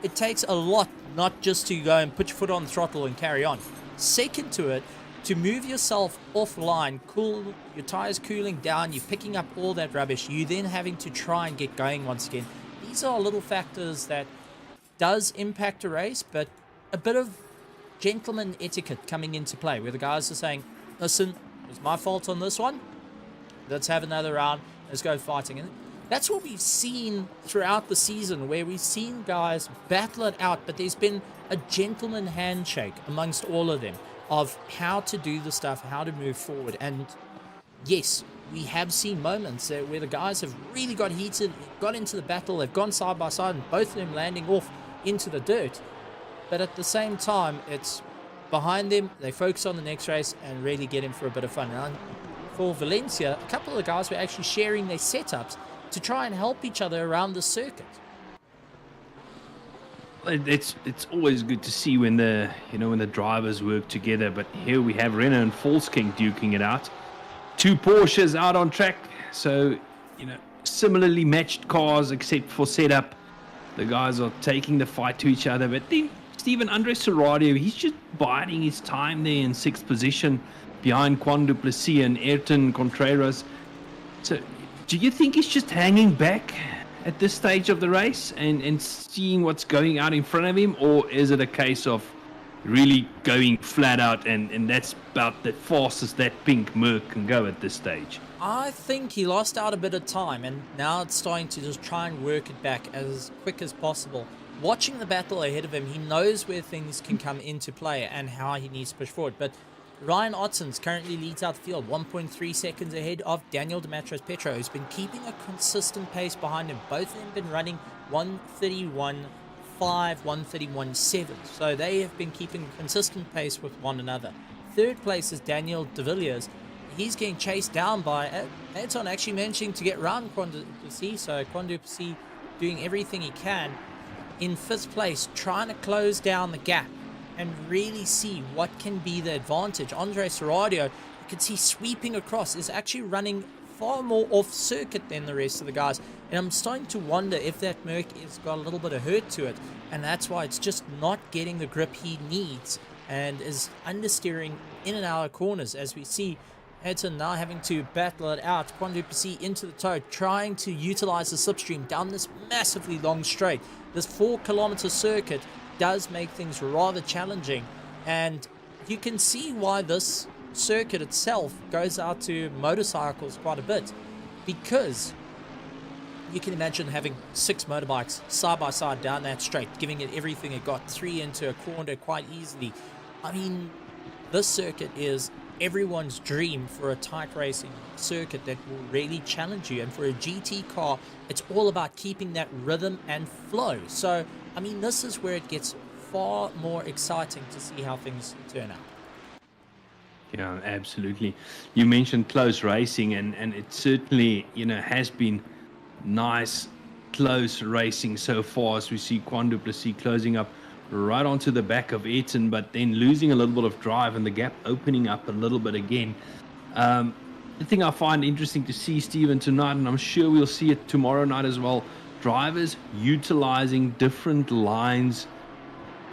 it takes a lot not just to go and put your foot on the throttle and carry on. Second to it, to move yourself offline, cool, your tires cooling down, you're picking up all that rubbish, you then having to try and get going once again. These are little factors that does impact a race, but a bit of gentleman etiquette coming into play where the guys are saying, listen, it was my fault on this one. Let's have another round. Let's go fighting. And that's what we've seen throughout the season, where we've seen guys battle it out, but there's been a gentleman handshake amongst all of them of how to do the stuff, how to move forward. And yes, we have seen moments where the guys have really got heated, got into the battle, they've gone side by side, and both of them landing off into the dirt. But at the same time, it's behind them, they focus on the next race and really get in for a bit of fun. And for Valencia, a couple of the guys were actually sharing their setups to try and help each other around the circuit. It's always good to see when the drivers work together. But here we have Renault and Volkswagen duking it out. Two Porsches out on track, so similarly matched cars except for setup. The guys are taking the fight to each other. But then Steven Andres Serradio, he's just biding his time there in sixth position behind Juan Duplessis and Ayrton Contreras. So do you think he's just hanging back at this stage of the race and seeing what's going out in front of him? Or is it a case of really going flat out and that's about the fastest that pink Merc can go at this stage? I think he lost out a bit of time, and now it's starting to just try and work it back as quick as possible. Watching the battle ahead of him, he knows where things can come into play and how he needs to push forward. But Ryan Ottens currently leads out the field, 1.3 seconds ahead of Daniel Dematros-Petro, who's been keeping a consistent pace behind him. Both of them have been running 1:31.5, 1:31.7. So they have been keeping a consistent pace with one another. Third place is Daniel De Villiers. He's getting chased down by Anton, actually managing to get around Juan Duplessis. So Juan Duplessis doing everything he can. In fifth place, trying to close down the gap and really see what can be the advantage. Andre Serradio, you can see sweeping across, is actually running far more off circuit than the rest of the guys. And I'm starting to wonder if that Merc has got a little bit of hurt to it. And that's why it's just not getting the grip he needs and is understeering in and out of corners, as we see Edson now having to battle it out. Juan Duplessis into the toe, trying to utilize the slipstream down this massively long straight. This 4-kilometer circuit does make things rather challenging, and you can see why this circuit itself goes out to motorcycles quite a bit, because you can imagine having 6 motorbikes side by side down that straight, giving it everything it got, 3 into a corner quite easily. I mean, this circuit is everyone's dream for a tight racing circuit that will really challenge you. And for a GT car, it's all about keeping that rhythm and flow. So, I mean, this is where it gets far more exciting to see how things turn out. Yeah, absolutely. You mentioned close racing, and it certainly, has been nice close racing so far as we see Quan Duplessis closing up right onto the back of Ayrton, but then losing a little bit of drive and the gap opening up a little bit again. The thing I find interesting to see, Stephen, tonight, and I'm sure we'll see it tomorrow night as well, drivers utilizing different lines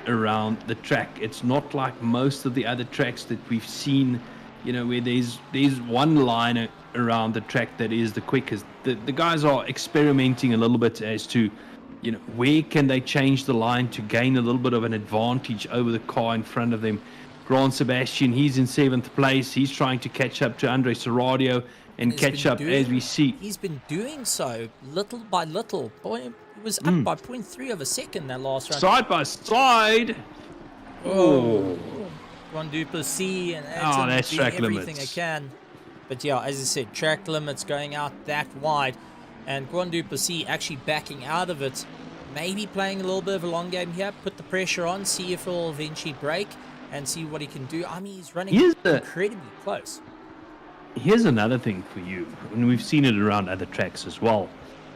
around the track. It's not like most of the other tracks that we've seen, where there's one line around the track that is the quickest. The guys are experimenting a little bit as to, where can they change the line to gain a little bit of an advantage over the car in front of them. Grant Sebastian, he's in 7th place. He's trying to catch up to Andre Serradio and catch up as we see. He's been doing so little by little. Boy, he was up by 0.3 of a second that last round. Side by side. Oh, Quan Duplessis and that's doing track everything limits. I can. But yeah, as I said, track limits going out that wide, and Quan Duplessis actually backing out of it. Maybe playing a little bit of a long game here, put the pressure on, see if he'll eventually break, and see what he can do. I mean, he's running incredibly close. Here's another thing for you, and we've seen it around other tracks as well,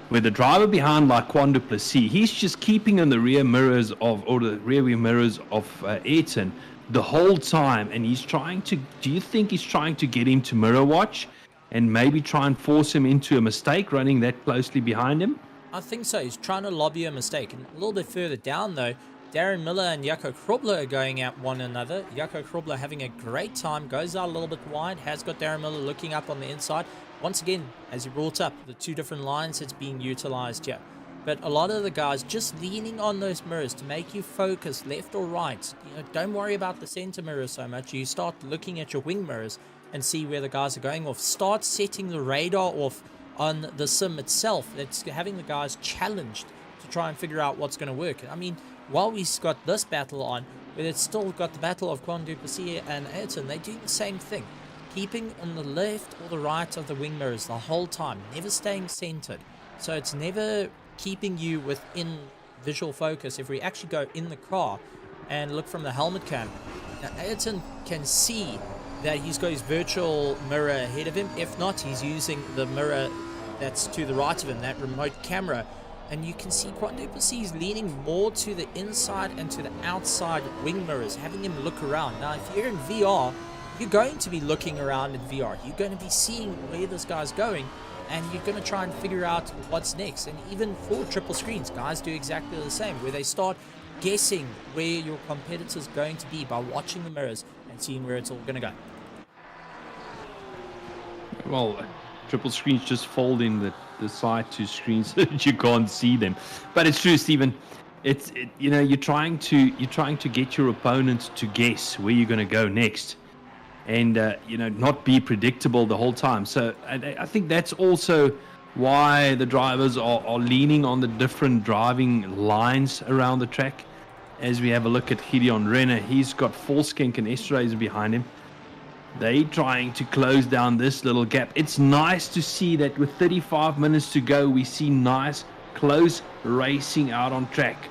where the driver behind, like Quan Duplessis, he's just keeping in the rear mirrors the rear view mirrors of Ayrton the whole time, and he's trying to. Do you think he's trying to get him to mirror watch, and maybe try and force him into a mistake running that closely behind him? I think so. He's trying to lobby a mistake. And a little bit further down, though, Darren Miller and Jaco Krobler are going at one another. Jaco Krobler having a great time, goes out a little bit wide, has got Darren Miller looking up on the inside. Once again, as you brought up, the two different lines that's being utilized here. But a lot of the guys just leaning on those mirrors to make you focus left or right. Don't worry about the center mirror so much. You start looking at your wing mirrors and see where the guys are going off. Start setting the radar off on the sim itself. It's having the guys challenged to try and figure out what's going to work. I mean, while we've got this battle on, but it's still got the battle of Quan Duplessis and Ayrton, they do the same thing. Keeping on the left or the right of the wing mirrors the whole time, never staying centered. So it's never keeping you within visual focus. If we actually go in the car and look from the helmet cam, now Ayrton can see that he's got his virtual mirror ahead of him. If not, he's using the mirror that's to the right of him, that remote camera. And you can see Quan Duplessis leaning more to the inside and to the outside wing mirrors, having him look around. Now, if you're in VR, you're going to be looking around in VR. You're going to be seeing where this guy's going, and you're going to try and figure out what's next. And even for triple screens, guys do exactly the same, where they start guessing where your competitor's going to be by watching the mirrors and seeing where it's all going to go. Well, triple screens just fold in the side two screens so that you can't see them. But it's true, Stephen. You're trying to get your opponent to guess where you're going to go next, and not be predictable the whole time. So I think that's also why the drivers are leaning on the different driving lines around the track. As we have a look at Gideon Renner, he's got Volskink and Esterhazy behind him. They trying to close down this little gap. It's nice to see that with 35 minutes to go, we see nice close racing out on track.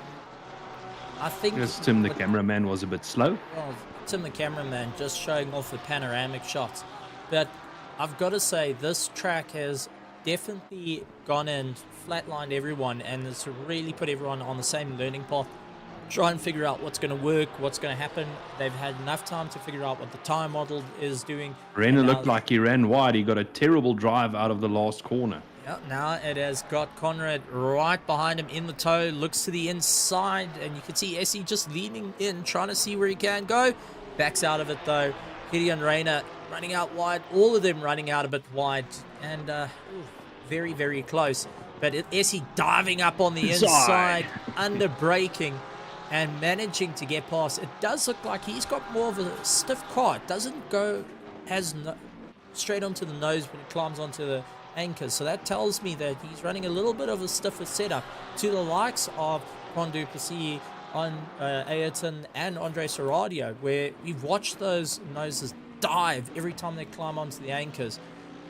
I think because Tim the cameraman was a bit slow. Well, Tim the cameraman just showing off the panoramic shots. But I've got to say, this track has definitely gone and flatlined everyone, and it's really put everyone on the same learning path. Try and figure out what's going to work, what's going to happen. They've had enough time to figure out what the tire model is doing. Renner looked like he ran wide. He got a terrible drive out of the last corner. Yeah, now it has got Conrad right behind him in the toe, looks to the inside, and you can see Essie just leaning in, trying to see where he can go. Backs out of it though. Gideon Rayner running out wide, all of them running out a bit wide, and very, very close. But Essie diving up on the inside, under braking, and managing to get past. It does look like he's got more of a stiff car. It doesn't go straight onto the nose when it climbs onto the anchors. So that tells me that he's running a little bit of a stiffer setup to the likes of Quan Duplessis, on Ayrton and Andre Serradio, where we've watched those noses dive every time they climb onto the anchors.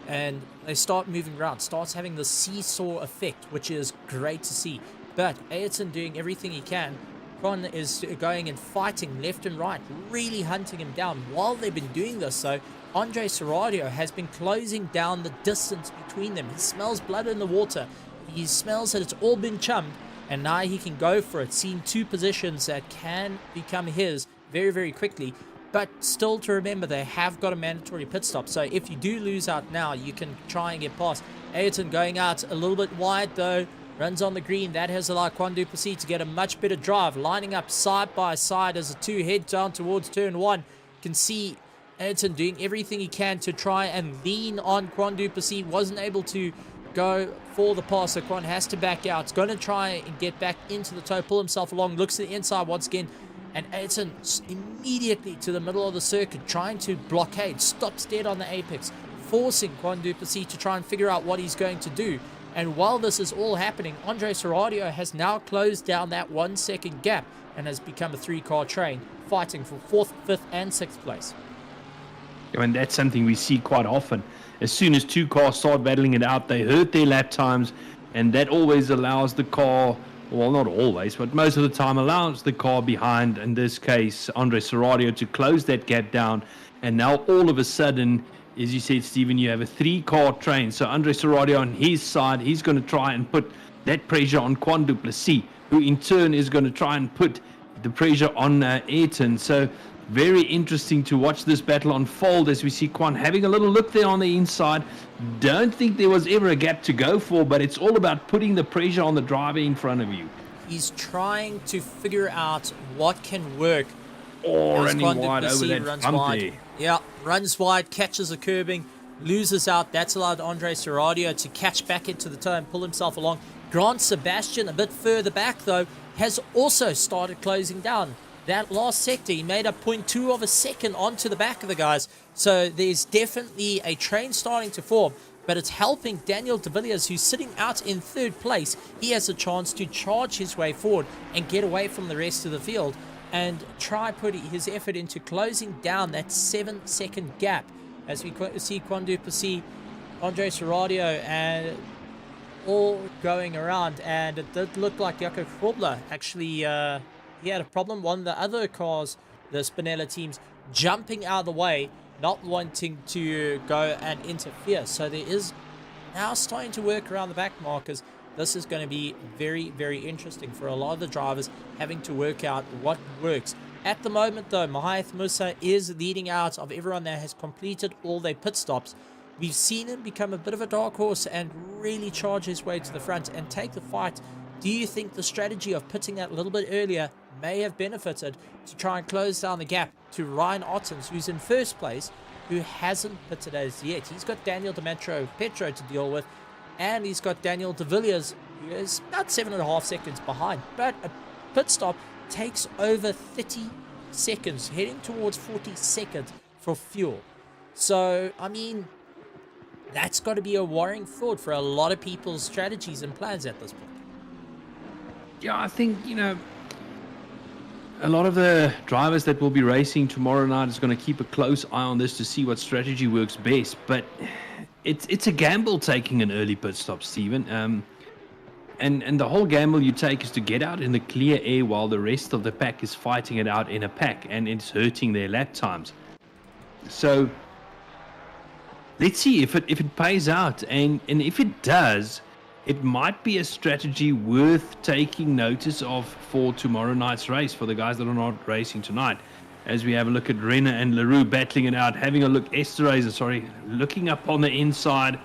And they start moving around, starts having the seesaw effect, which is great to see. But Ayrton doing everything he can Quan is going and fighting left and right, really hunting him down. While they've been doing this, though, Andre Serradio has been closing down the distance between them. He smells blood in the water. He smells that it's all been chummed, and now he can go for it, seeing two positions that can become his very, very quickly. But still to remember, they have got a mandatory pit stop. So if you do lose out now, you can try and get past. Ayrton going out a little bit wide, though. Runs on the green. That has allowed Quan du Plessis to get a much better drive. Lining up side by side as the two head down towards turn one. You can see Ayrton doing everything he can to try and lean on Quan du Plessis. Wasn't able to go for the pass, so Quan has to back out. He's going to try and get back into the toe, pull himself along, looks to the inside once again, and Ayrton immediately to the middle of the circuit, trying to blockade, stops dead on the apex, forcing Quan du Plessis to try and figure out what he's going to do. And while this is all happening, Andre Serradio has now closed down that 1 second gap and has become a 3-car train, fighting for 4th, 5th, and 6th place. And that's something we see quite often. As soon as two cars start battling it out, they hurt their lap times, and that always allows the car, well, not always, but most of the time allows the car behind, in this case, Andre Serradio, to close that gap down. And now all of a sudden, as you said, Stephen, you have a 3-car train. So Andre Serradio on his side, he's going to try and put that pressure on Quan du Plessis, who in turn is going to try and put the pressure on Ayrton. So very interesting to watch this battle unfold as we see Quan having a little look there on the inside. Don't think there was ever a gap to go for, but it's all about putting the pressure on the driver in front of you. He's trying to figure out what can work. Running wide over that bump there. Yeah, runs wide, catches a curbing, loses out. That's allowed Andre Serradio to catch back into the toe and pull himself along. Grant Sebastian, a bit further back though, has also started closing down. That last sector, he made up 0.2 of a second onto the back of the guys. So there's definitely a train starting to form, but it's helping Daniel de Villiers, who's sitting out in 3rd place. He has a chance to charge his way forward and get away from the rest of the field and try putting his effort into closing down that 7-second gap. As we see Quan du Plessis, Andre Serradio, and all going around. And it did look like Jaco Krobler actually he had a problem. One of the other cars, the Spinella teams, jumping out of the way, not wanting to go and interfere. So there is now starting to work around the back markers. This is going to be very, very interesting for a lot of the drivers, having to work out what works. At the moment, though, Mahath Musa is leading out of everyone that has completed all their pit stops. We've seen him become a bit of a dark horse and really charge his way to the front and take the fight. Do you think the strategy of pitting that a little bit earlier may have benefited to try and close down the gap to Ryan Ottens, who's in 1st place, who hasn't pitted as yet? He's got Daniel Petro to deal with, and he's got Daniel de Villiers, who is about 7.5 seconds behind. But a pit stop takes over 30 seconds, heading towards 40 seconds for fuel. So, I mean, that's got to be a worrying thought for a lot of people's strategies and plans at this point. Yeah, I think, a lot of the drivers that will be racing tomorrow night is going to keep a close eye on this to see what strategy works best. But it's a gamble taking an early pit stop, Stephen. And the whole gamble you take is to get out in the clear air while the rest of the pack is fighting it out in a pack, and it's hurting their lap times. So let's see if it pays out, and if it does, it might be a strategy worth taking notice of for tomorrow night's race for the guys that are not racing tonight. As we have a look at Renner and LaRue battling it out, having a look, looking up on the inside,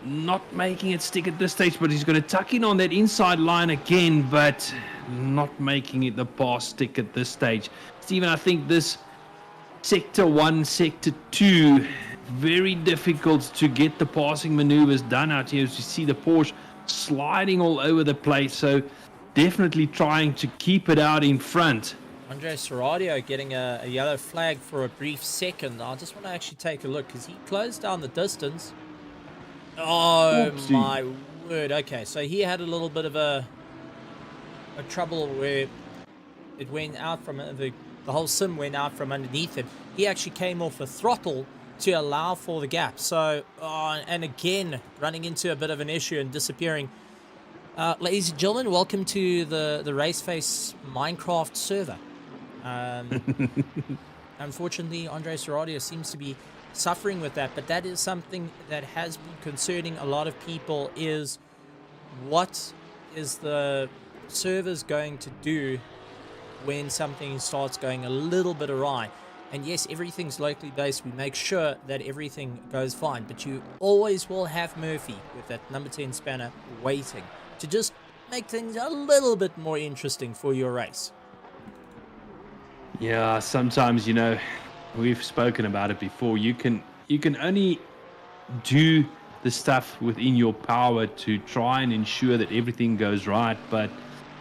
not making it stick at this stage, but he's going to tuck in on that inside line again, but not making it the pass stick at this stage. Stephen, I think this Sector 1, Sector 2, very difficult to get the passing maneuvers done out here as you see the Porsche sliding all over the place. So definitely trying to keep it out in front. Andre Serradio getting a yellow flag for a brief second. I just want to actually take a look because he closed down the distance. Oh, oopsie. My word. Okay, so he had a little bit of a trouble where it went out from the whole sim went out from underneath him. He actually came off a throttle to allow for the gap. So, and again, running into a bit of an issue and disappearing. Ladies and gentlemen, welcome to the Raceface Minecraft server. Unfortunately, Andre Seradio seems to be suffering with that, but that is something that has been concerning a lot of people, is what is the servers going to do when something starts going a little bit awry. And yes, everything's locally based. We make sure that everything goes fine, but you always will have Murphy with that number 10 spanner waiting to just make things a little bit more interesting for your race. Yeah, sometimes, we've spoken about it before. You can only do the stuff within your power to try and ensure that everything goes right. But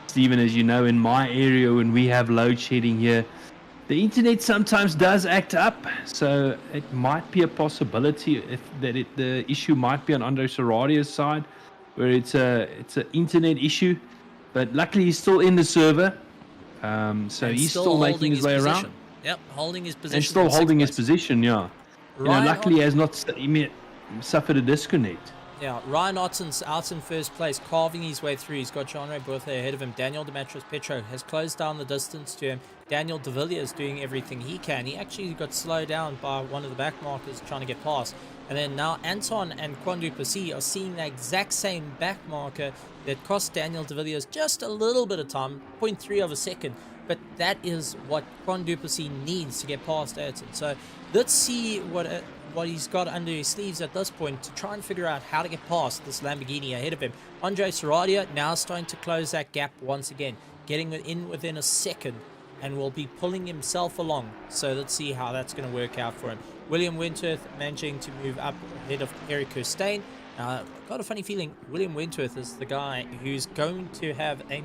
Stephen, as you know, in my area, when we have load shedding here, the internet sometimes does act up. So it might be a possibility the issue might be on Andre Seradio's side, where it's an internet issue. But luckily, he's still in the server. So And he's still making his way position. around. Yep, holding his position. And still holding his position, yeah. Luckily he has not suffered a disconnect. Yeah, Ryan Otten's out in first place, carving his way through. He's got Jean-Ray Berthet ahead of him. Daniel Demetrius-Petro has closed down the distance to him. Daniel De Villiers doing everything he can. He actually got slowed down by one of the back markers trying to get past. And then now Anton and Quandu Plessis are seeing the exact same back marker that cost Daniel De Villiers just a little bit of time, 0.3 of a second. But that is what Quandu Plessis needs to get past Ayrton. So let's see what he's got under his sleeves at this point to try and figure out how to get past this Lamborghini ahead of him. Andre Seradio now starting to close that gap once again, getting in within a second, and will be pulling himself along. So let's see how that's going to work out for him. William Wentworth managing to move up ahead of Eric Kirstein. Got a funny feeling William Wentworth is the guy who's going to have a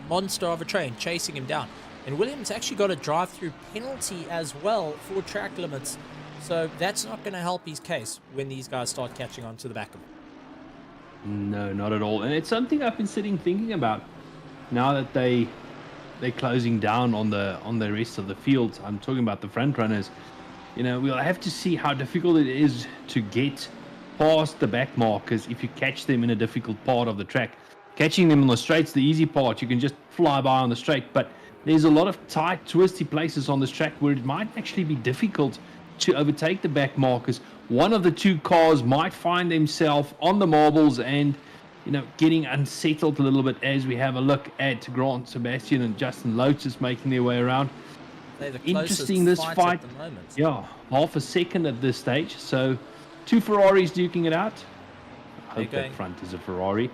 monster of a train chasing him down. And William's actually got a drive-through penalty as well for track limits. So that's not going to help his case when these guys start catching on to the back of him. No, not at all. And it's something I've been sitting thinking about now that they're closing down on the rest of the field. I'm talking about the front runners. We'll have to see how difficult it is to get past the back markers if you catch them in a difficult part of the track. Catching them on the straight's the easy part. You can just fly by on the straight, but there's a lot of tight, twisty places on this track where it might actually be difficult to overtake the back markers. One of the two cars might find themselves on the marbles and, getting unsettled a little bit as we have a look at Grant Sebastian and Justin Lotus making their way around. They're the Interesting, this fight. At the moment. Yeah, half a second at this stage. So, two Ferraris duking it out. I hope that front is a Ferrari.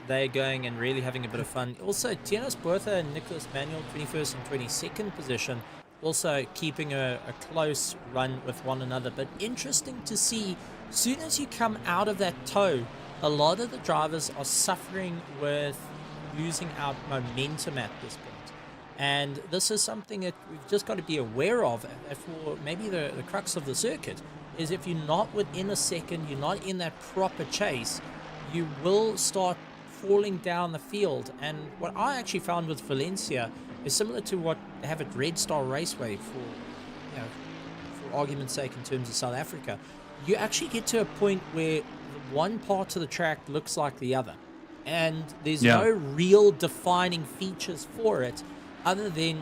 They're going and really having a bit of fun. Also, Tienes Bertha and Nicholas Manuel, 21st and 22nd position, also keeping a close run with one another. But interesting to see, as soon as you come out of that tow, a lot of the drivers are suffering with losing out momentum at this point. And this is something that we've just got to be aware of for maybe the crux of the circuit. Is if you're not within a second, you're not in that proper chase, you will start falling down the field. And what I actually found with Valencia is similar to what they have at Red Star Raceway for argument's sake in terms of South Africa. You actually get to a point where one part of the track looks like the other. And there's no real defining features for it other than,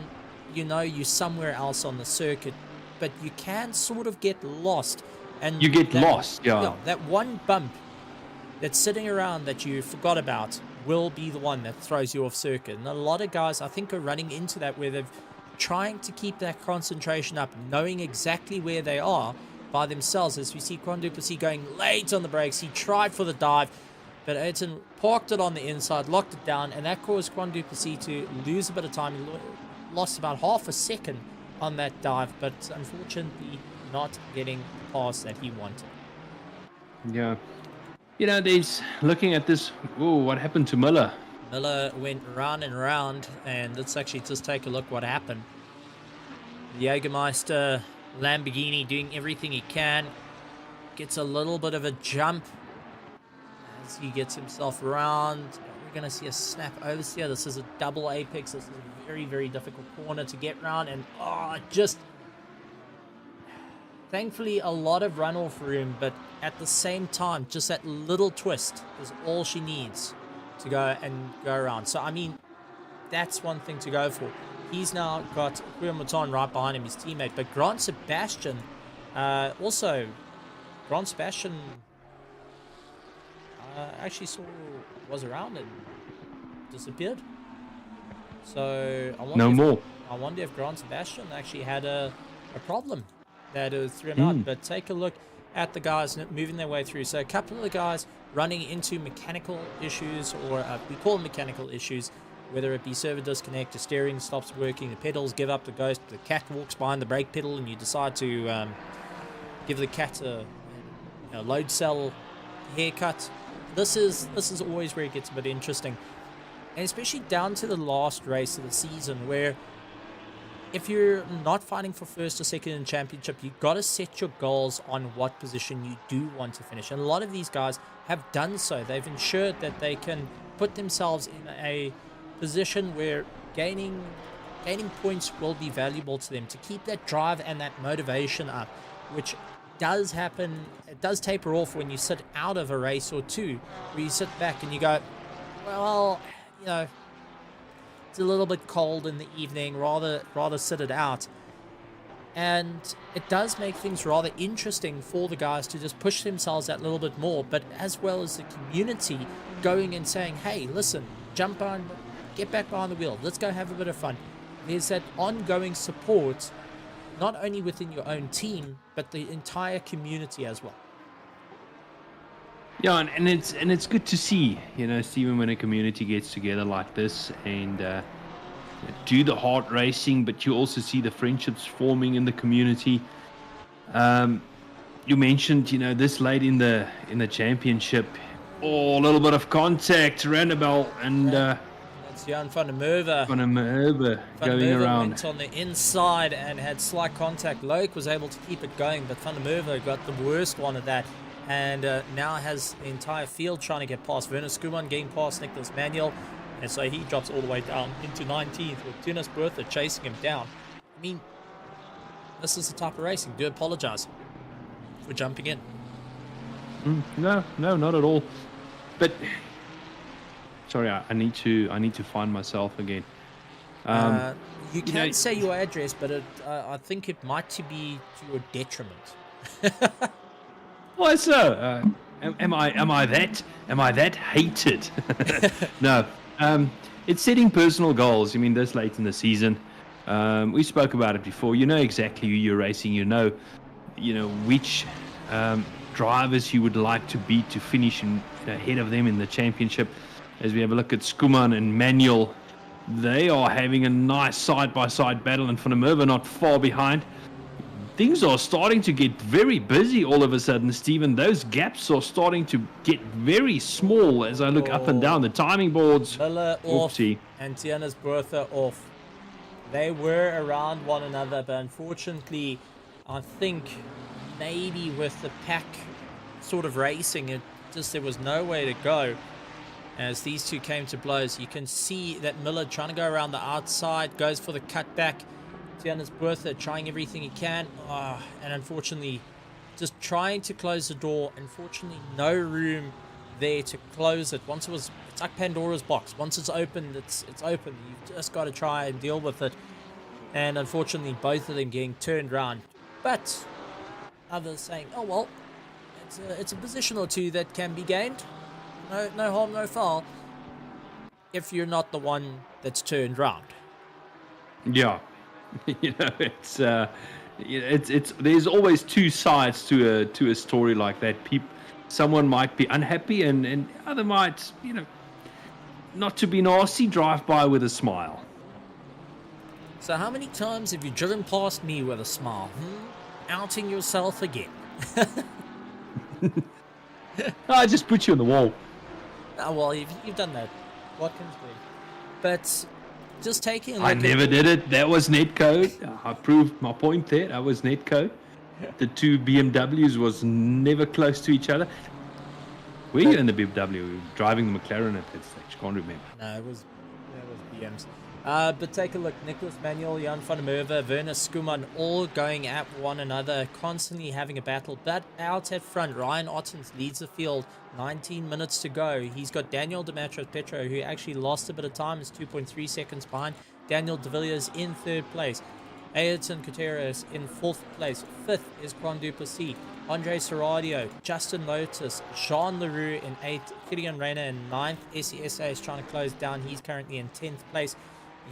you're somewhere else on the circuit. But you can sort of get lost. And you get lost, that one bump that's sitting around that you forgot about will be the one that throws you off circuit. And a lot of guys, I think, are running into that where they're trying to keep that concentration up, knowing exactly where they are by themselves. As we see Quandu Plessis going late on the brakes. He tried for the dive, but Ayrton parked it on the inside, locked it down, and that caused Quandu Plessis to lose a bit of time. He lost about half a second on that dive, but unfortunately not getting the pass that he wanted. Yeah. There's looking at this. Oh, what happened to Miller? Miller went round and round, and let's actually just take a look what happened. The Jägermeister Lamborghini doing everything he can. Gets a little bit of a jump as he gets himself around. We're going to see a snap oversteer. This is a double apex. This is a very, very difficult corner to get around, and just thankfully a lot of runoff room, but at the same time, just that little twist is all she needs to go around. So, I mean, that's one thing to go for. He's now got Mouton right behind him, his teammate. But Grant Sebastian, Grant Sebastian actually was around and disappeared. So I wonder if Grant Sebastian actually had a problem that threw him out. But take a look at the guys moving their way through. So a couple of the guys running into mechanical issues, or we call them mechanical issues, whether it be servo disconnect, the steering stops working, the pedals give up the ghost, the cat walks behind the brake pedal, and you decide to give the cat a load cell haircut. This is always where it gets a bit interesting, and especially down to the last race of the season, where if you're not fighting for first or second in the championship, you've got to set your goals on what position you do want to finish. And a lot of these guys have done so. They've ensured that they can put themselves in a position where gaining points will be valuable to them, to keep that drive and that motivation up, which does happen. It does taper off when you sit out of a race or two, where you sit back and you go, well, it's a little bit cold in the evening, rather sit it out. And it does make things rather interesting for the guys to just push themselves that little bit more, but as well as the community going and saying, hey, listen, jump on, get back behind the wheel, let's go have a bit of fun. There's that ongoing support, not only within your own team, but the entire community as well. Yeah, and it's good to see, Stephen, when a community gets together like this and do the hard racing, but you also see the friendships forming in the community. You mentioned, this late in the championship, a little bit of contact, Randabel, and that's Jan van der Merwe. Going around. Went on the inside and had slight contact. Loic was able to keep it going, but van der Merwe got the worst one of that. And now has the entire field trying to get past Werner Skuman, getting past Nicholas Manuel. And so he drops all the way down into 19th with Tunis Bertha chasing him down. I mean, this is the type of racing. Do apologize for jumping in. No, not at all. But sorry, I need to find myself again. You can say your address, but I think it might be to your detriment. Why so? Am I that hated? No. It's setting personal goals. I mean, this late in the season, we spoke about it before. You know exactly who you're racing. You know which drivers you would like to beat to finish ahead of them in the championship. As we have a look at Skuman and Manuel, they are having a nice side-by-side battle, and Van der Merwe not far behind. Things are starting to get very busy all of a sudden, Stephen. Those gaps are starting to get very small as I look up and down the timing boards. Miller off and Tunis Bertha off. They were around one another, but unfortunately, I think maybe with the pack sort of racing, there was no way to go. As these two came to blows, you can see that Miller trying to go around the outside, goes for the cutback. Tunis Bertha trying everything he can, and unfortunately just trying to close the door. Unfortunately, no room there to close it. It's like Pandora's box. Once it's open, it's open. You've just got to try and deal with it. And unfortunately, both of them getting turned around. But others saying, oh well, it's a position or two that can be gained. No harm, no foul, if you're not the one that's turned round. Yeah. It's there's always two sides to a story like that. Someone might be unhappy and other might, not to be nasty, drive by with a smile. So how many times have you driven past me with a smile? Outing yourself again. I just put you on the wall. Oh, well, you've done that. What can be? But just taking a look. I never did it. That was netcode. I proved my point there. That was netcode. The two BMWs was never close to each other. Were you in the BMW? We were driving the McLaren at that stage. Can't remember. No, it was BMs. But take a look, Nicholas Manuel, Jan van der Merwe, Werner Skuman, all going at one another, constantly having a battle. But out at front, Ryan Ottens leads the field, 19 minutes to go. He's got Daniel Petro, who actually lost a bit of time, is 2.3 seconds behind. Daniel De Villiers in third place. Ayrton Gutierrez in fourth place. Fifth is Quan Duplessis. Andre Serradio, Justin Lotus, Jean Leroux in 8th, Gideon Reyna in 9th. SESA is trying to close down. He's currently in 10th place.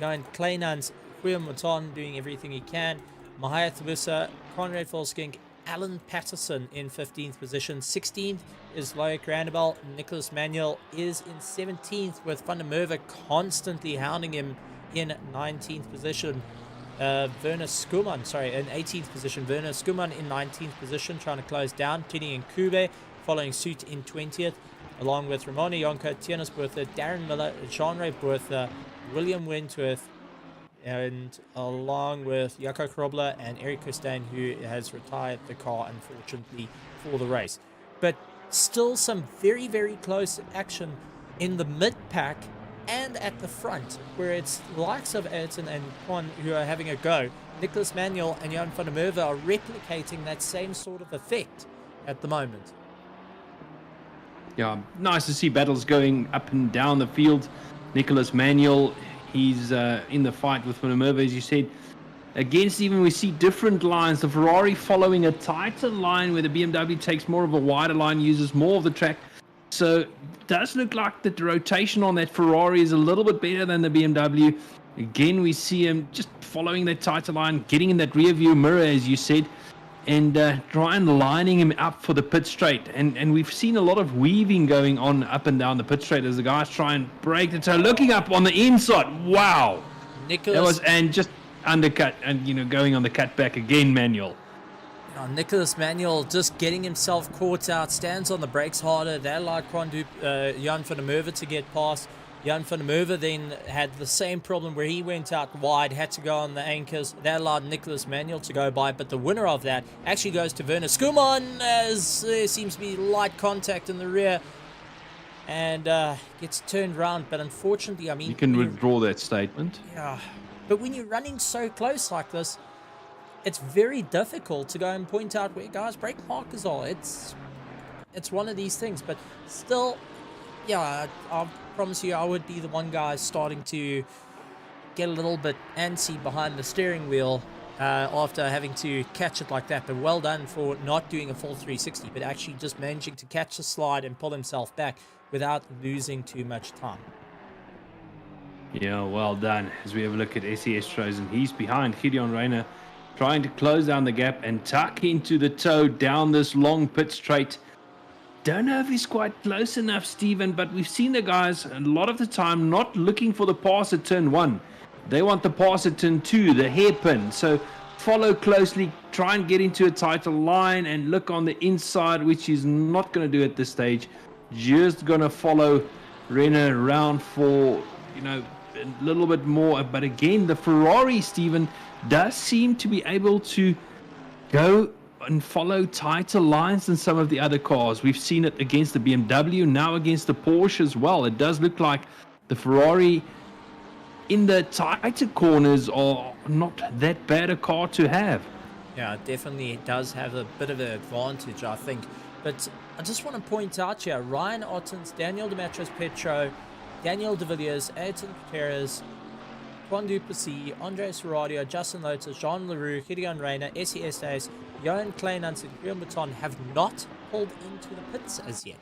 Johan Kleinans, William Mouton doing everything he can. Mahaya Thabisa, Conrad Volskink, Alan Patterson in 15th position. 16th is Loic Randabel. Nicholas Manuel is in 17th with Van der Merwe constantly hounding him in 19th position. Werner Skuman, in 18th position. Werner Skuman in 19th position, trying to close down. Kenny Nkube following suit in 20th, along with Ramona Yonko, Tiernas Bertha, Darren Miller, Jean-Ray Bertha, William Wentworth, and along with Jaco Krobler and Eric Costain, who has retired the car, unfortunately, for the race. But still some very, very close action in the mid-pack and at the front, where it's the likes of Ayrton and Quan who are having a go. Nicholas Manuel and Jan van der Merwe are replicating that same sort of effect at the moment. Yeah, nice to see battles going up and down the field. Nicholas Manuel, he's in the fight with Van der Merwe, as you said. Against even we see different lines. The Ferrari following a tighter line where the BMW takes more of a wider line, uses more of the track. So it does look like that the rotation on that Ferrari is a little bit better than the BMW. Again, we see him just following that tighter line, getting in that rear view mirror, as you said, and trying lining him up for the pit straight. And we've seen a lot of weaving going on up and down the pit straight as the guys try and break the toe. Looking up on the inside, wow. Nicholas, and just undercut and going on the cutback again, Manuel. Nicholas Manuel just getting himself caught out, stands on the brakes harder. They allowed Jan van der Merwe to get past. Jan van der Merwe then had the same problem where he went out wide, had to go on the anchors. That allowed Nicholas Manuel to go by, but the winner of that actually goes to Werner Skuman, as there seems to be light contact in the rear and gets turned around. But unfortunately, I mean, you can withdraw that statement. Yeah, but when you're running so close like this, it's very difficult to go and point out where guys' brake markers are. It's one of these things, but still, yeah, I promise you I would be the one guy starting to get a little bit antsy behind the steering wheel after having to catch it like that. But well done for not doing a full 360, but actually just managing to catch the slide and pull himself back without losing too much time. Yeah, well done. As we have a look at SES Trozen, he's behind Gideon Reyna, trying to close down the gap and tuck into the toe down this long pit straight. Don't know if he's quite close enough, Stephen, but we've seen the guys a lot of the time not looking for the pass at turn 1. They want the pass at turn 2, the hairpin. So follow closely, try and get into a tighter line and look on the inside, which he's not going to do at this stage. Just going to follow Renner around for, a little bit more. But again, the Ferrari, Stephen, does seem to be able to go and follow tighter lines than some of the other cars. We've seen it against the BMW, now against the Porsche as well. It does look like the Ferrari in the tighter corners are not that bad a car to have. Yeah, definitely it does have a bit of an advantage, I think. But I just want to point out here, Ryan Ottens, Daniel Petro, Daniel De Villiers, Ayrton Gutierrez, Quan Duplessis, Andre Serradio, Justin Lotus, Jean Leroux, Gideon Reyna, SES Days, Johan Kleinans and Guillaume Baton have not pulled into the pits as yet.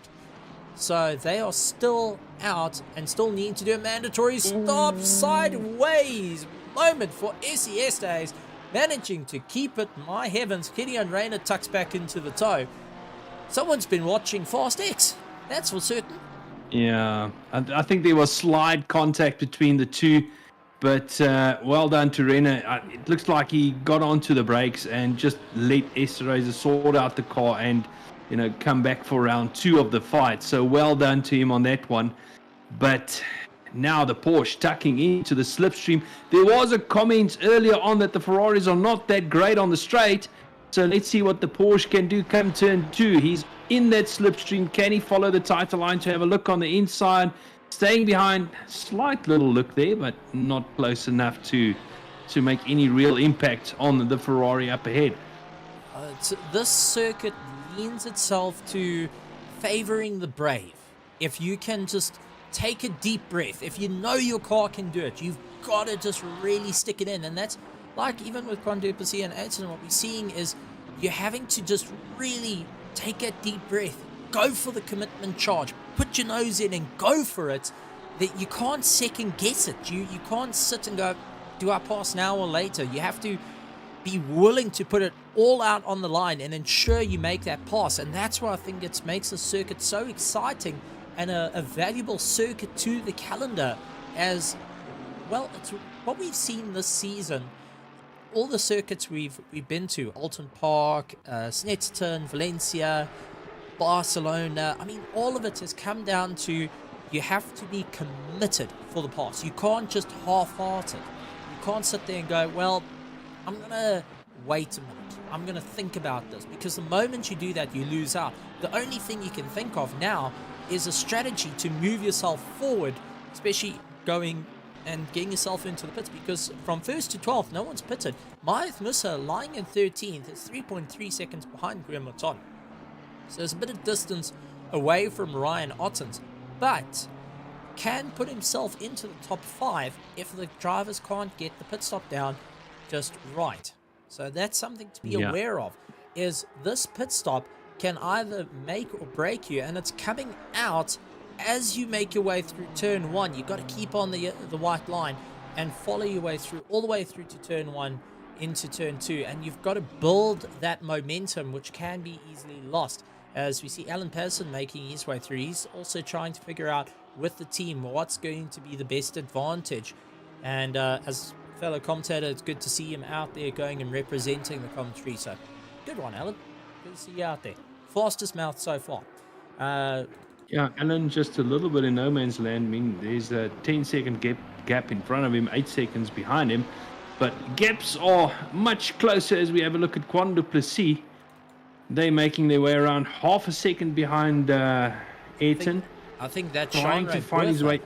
So they are still out and still need to do a mandatory stop sideways moment for SES Days, managing to keep it. My heavens, Gideon Reyna tucks back into the toe. Someone's been watching Fast X, that's for certain. Yeah, I think there was slide contact between the two. But well done to Reyna. It looks like he got onto the brakes and just let Esterhazy sort out the car and, come back for round 2 of the fight. So well done to him on that one. But now the Porsche tucking into the slipstream. There was a comment earlier on that the Ferraris are not that great on the straight. So let's see what the Porsche can do come turn 2. He's in that slipstream. Can he follow the tighter line to have a look on the inside? staying behind. Slight little look there, but not close enough to make any real impact on the Ferrari up ahead. This circuit lends itself to favoring the brave. If you can just take a deep breath, if you know your car can do it, you've got to just really stick it in. And that's like even with Quanduplessis and Ayrton, what we're seeing is you're having to just really take a deep breath, go for the commitment charge, put your nose in and go for it. That you can't second guess it. You can't sit and go, do I pass now or later? You have to be willing to put it all out on the line and ensure you make that pass. And that's why I think it makes the circuit so exciting and a valuable circuit to the calendar. As well, it's what we've seen this season. All the circuits we've been to, Alton Park, Snetterton, Valencia, Barcelona, I mean, all of it has come down to you have to be committed for the pass. You can't just half-heart it. You can't sit there and go, well, I'm going to wait a minute. I'm going to think about this. Because the moment you do that, you lose out. The only thing you can think of now is a strategy to move yourself forward, especially going and getting yourself into the pits. Because from 1st to 12th, no one's pitted. Maeth Musa lying in 13th is 3.3 seconds behind Graham Maton. So there's a bit of distance away from Ryan Ottens. But can put himself into the top 5 if the drivers can't get the pit stop down just right. So that's something to be aware of, is this pit stop can either make or break you, and it's coming out as you make your way through turn 1. You've got to keep on the white line and follow your way through, all the way through to turn 1 into turn 2, and you've got to build that momentum, which can be easily lost. As we see Alan Patterson making his way through, he's also trying to figure out with the team what's going to be the best advantage. And as fellow commentator, it's good to see him out there going and representing the commentary. So good one, Alan. Good to see you out there. Fastest mouth so far. Yeah, Alan just a little bit in no man's land. I mean, there's a 10-second gap in front of him, 8 seconds behind him. But gaps are much closer as we have a look at Quanduplessis. They're making their way around half a second behind Ayrton. I think that's trying to find his way.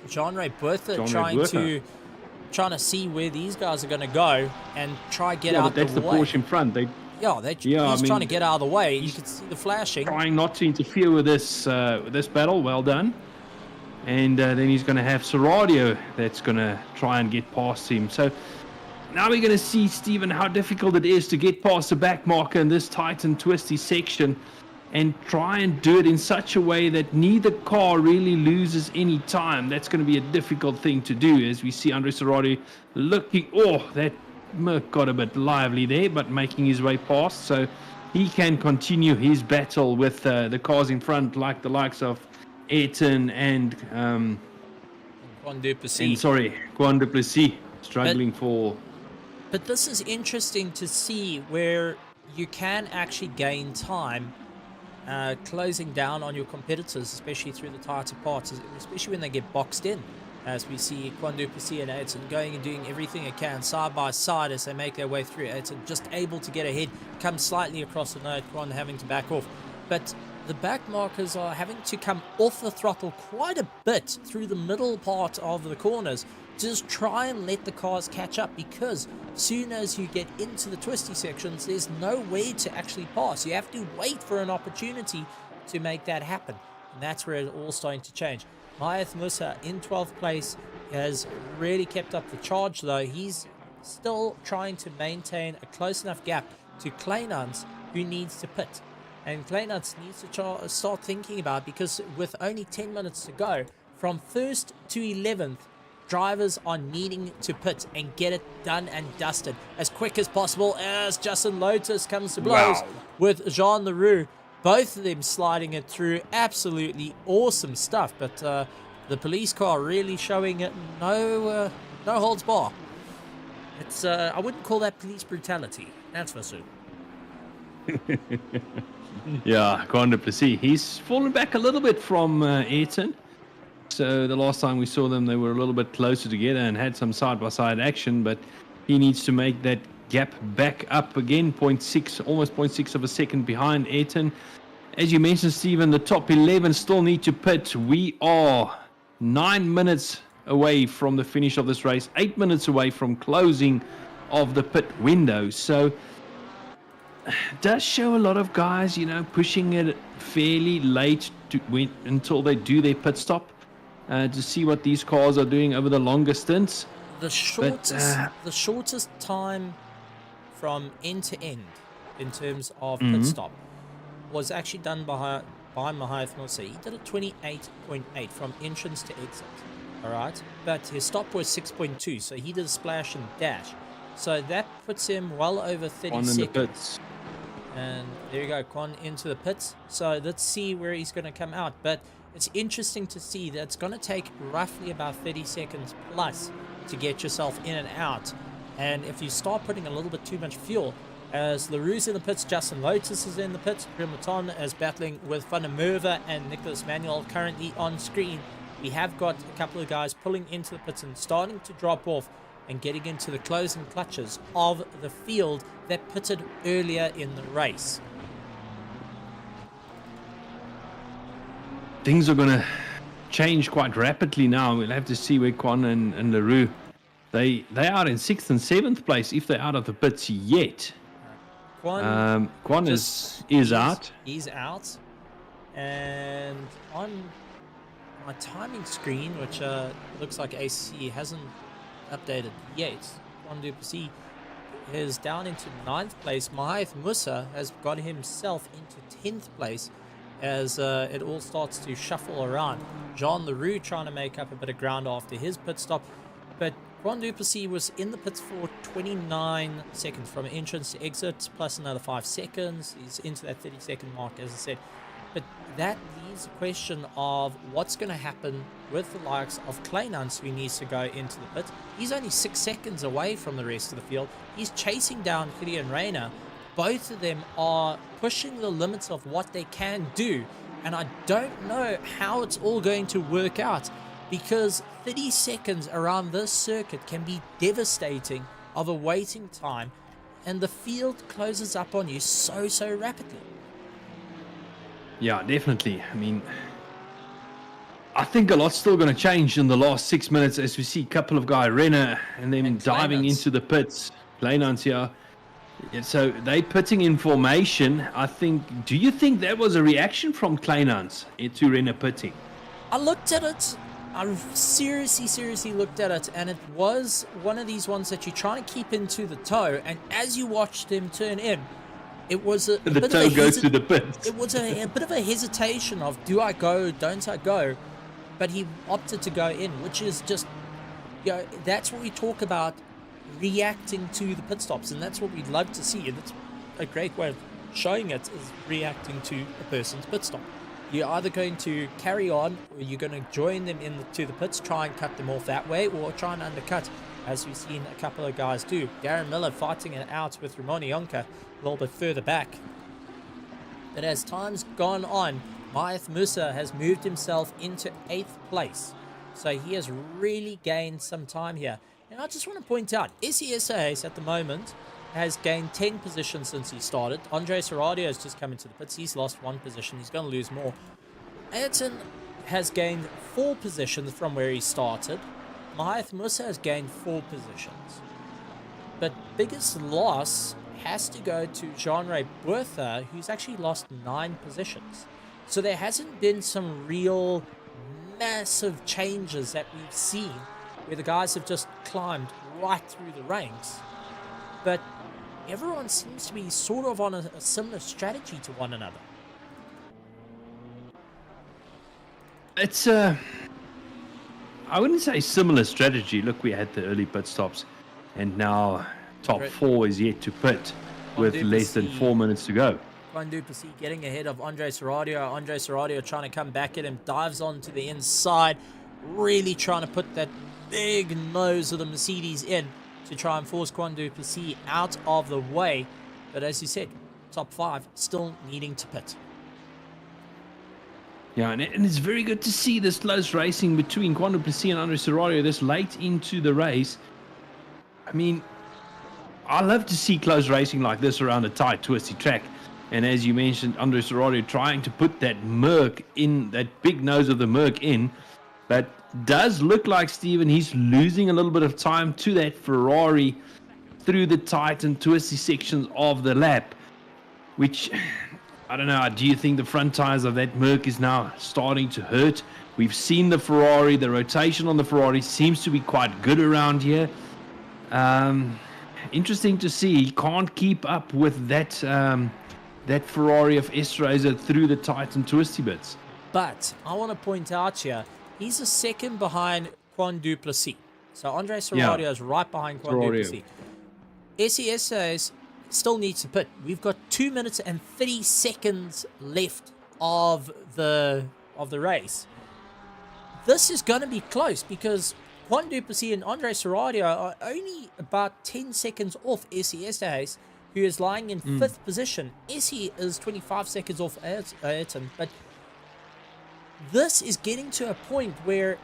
Jean-Ray Bertha trying to see where these guys are going to go and try get out the way. That's the Porsche in front. He's trying to get out of the way. You can see the flashing. Trying not to interfere with this battle. Well done. And then he's going to have Serradio that's going to try and get past him. So now we're going to see, Stephen, how difficult it is to get past the back marker in this tight and twisty section and try and do it in such a way that neither car really loses any time. That's going to be a difficult thing to do, as we see Andre Serradio looking, that got a bit lively there, but making his way past, so he can continue his battle with the cars in front, like the likes of Ayrton and Quanduplessis struggling for. But this is interesting to see where you can actually gain time closing down on your competitors, especially through the tighter parts, especially when they get boxed in. As we see Quanduplessis and Ayrton going and doing everything they can side by side as they make their way through. Ayrton just able to get ahead, come slightly across the node, Quan having to back off. But the back markers are having to come off the throttle quite a bit through the middle part of the corners to just try and let the cars catch up, because soon as you get into the twisty sections, there's no way to actually pass. You have to wait for an opportunity to make that happen. And that's where it's all starting to change. Maeth Musa in 12th place has really kept up the charge, though. He's still trying to maintain a close enough gap to Kleinans, who needs to pit. And Kleinans needs to start thinking about, because with only 10 minutes to go, from 1st to 11th, drivers are needing to pit and get it done and dusted as quick as possible, as Justin Lotus comes to blows with Jean Leroux. Both of them sliding it through. Absolutely awesome stuff. But the police car really showing it no holds bar. It's I wouldn't call that police brutality. That's for sure. Yeah, Quanduplessis. He's fallen back a little bit from Ayrton. So the last time we saw them, they were a little bit closer together and had some side-by-side action. But he needs to make that gap back up again, 0.6, almost 0.6 of a second behind Ayrton. As you mentioned, Stephen, the top 11 still need to pit. We are 9 minutes away from the finish of this race, 8 minutes away from closing of the pit window. So it does show a lot of guys, pushing it fairly late until they do their pit stop to see what these cars are doing over the longer stints. The shortest time from end to end in terms of pit stop was actually done by Mahath Musa. He did it 28.8 from entrance to exit. All right, but his stop was 6.2, so he did a splash and dash. So that puts him well over 30 On in seconds. the pits. And there you go, Quan into the pits. So let's see where he's going to come out. But it's interesting to see that it's going to take roughly about 30 seconds plus to get yourself in and out. And if you start putting a little bit too much fuel, as LaRue's in the pits, Justin Lotus is in the pits, Primaton is battling with Van der Merwe and Nicholas Manuel currently on screen. We have got a couple of guys pulling into the pits and starting to drop off and getting into the closing clutches of the field that pitted earlier in the race. Things are going to change quite rapidly now. We'll have to see where Quan and LaRue, they are in 6th and 7th place if they're out of the pits yet. Quan is out. He's out. And on my timing screen, which looks like AC hasn't updated yet, Quan Duplessis is down into 9th place. Mahath Musa has got himself into 10th place as it all starts to shuffle around. Jean LaRue trying to make up a bit of ground after his pit stop, but Quan Duplessis was in the pits for 29 seconds from entrance to exit, plus another 5 seconds. He's into that 30-second mark, as I said. But that leaves the question of what's going to happen with the likes of Kleinans, who needs to go into the pit. He's only 6 seconds away from the rest of the field. He's chasing down Gideon Rayner. Both of them are pushing the limits of what they can do. And I don't know how it's all going to work out, because 30 seconds around this circuit can be devastating of a waiting time, and the field closes up on you so rapidly. Yeah, definitely. I mean, I think a lot's still going to change in the last 6 minutes as we see a couple of guys, Renner, and them diving into the pits. Kleinans here. Yeah, so they putting in formation. Do you think that was a reaction from Kleinans to Renner pitting? I looked at it. I seriously looked at it, and it was one of these ones that you're trying to keep into the toe, and as you watched him turn in, it was a the toe goes to the pit. It was a bit of a hesitation of, do I go, don't I go? But he opted to go in, which is just, that's what we talk about, reacting to the pit stops, and that's what we'd love to see, and it's a great way of showing it, is reacting to a person's pit stop. You're either going to carry on, or you're going to join them to the pits, try and cut them off that way, or try and undercut, as we've seen a couple of guys do. Darren Miller fighting it out with Ramon Ionka a little bit further back. But as time's gone on, Mahath Musa has moved himself into 8th place. So he has really gained some time here. And I just want to point out, SESAs at the moment has gained 10 positions since he started. Andre Serradio has just come into the pits. He's lost 1 position. He's going to lose more. Ayrton has gained 4 positions from where he started. Mahath Musa has gained 4 positions. But biggest loss has to go to Jean-Ray Bertha, who's actually lost 9 positions. So there hasn't been some real massive changes that we've seen where the guys have just climbed right through the ranks. But everyone seems to be sort of on a similar strategy to one another. It's I wouldn't say similar strategy. Look, we had the early pit stops, and now top 4 is yet to pit with less than 4 minutes to go. Quan Duplessis getting ahead of Andre Serradio. Andre Serradio trying to come back at him, dives onto the inside, really trying to put that big nose of the Mercedes in to try and force Quan Duplessis out of the way. But as you said, top 5 still needing to pit. Yeah, and it's very good to see this close racing between Quan Duplessis and Andre Serradio this late into the race. I mean, I love to see close racing like this around a tight, twisty track. And as you mentioned, Andre Serradio trying to put that Merc in, that big nose of the Merc in. But does look like, Steven, he's losing a little bit of time to that Ferrari through the tight and twisty sections of the lap, which, I don't know, do you think the front tires of that Merc is now starting to hurt? We've seen the Ferrari, the rotation on the Ferrari seems to be quite good around here. Interesting to see. He can't keep up with that that Ferrari of Estrazer through the tight and twisty bits. But I want to point out here, he's a second behind Quan Duplessis. So Andre Serradio is right behind Quan Duplessis. SES says still needs to pit. We've got 2 minutes and 30 seconds left of the race. This is going to be close because Quan Duplessis and Andre Serradio are only about 10 seconds off SES, who is lying in 5th position. Essie is 25 seconds off Ayrton, but this is getting to a point where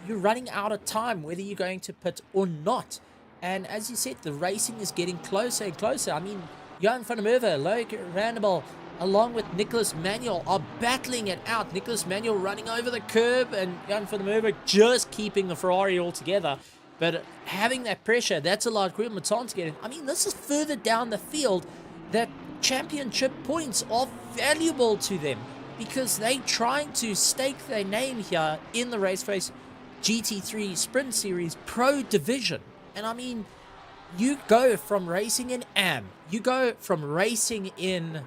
you're running out of time, whether you're going to pit or not. And as you said, the racing is getting closer and closer. I mean, Johan van der Merwe, Loic Randall, along with Nicholas Manuel, are battling it out. Nicholas Manuel running over the curb, and Johan van der Merwe just keeping the Ferrari all together. But having that pressure, that's allowed Quinn Matan to get in. I mean, this is further down the field that championship points are valuable to them because they're trying to stake their name here in the Raceface GT3 Sprint Series Pro Division. And I mean, you go from racing in AM, you go from racing in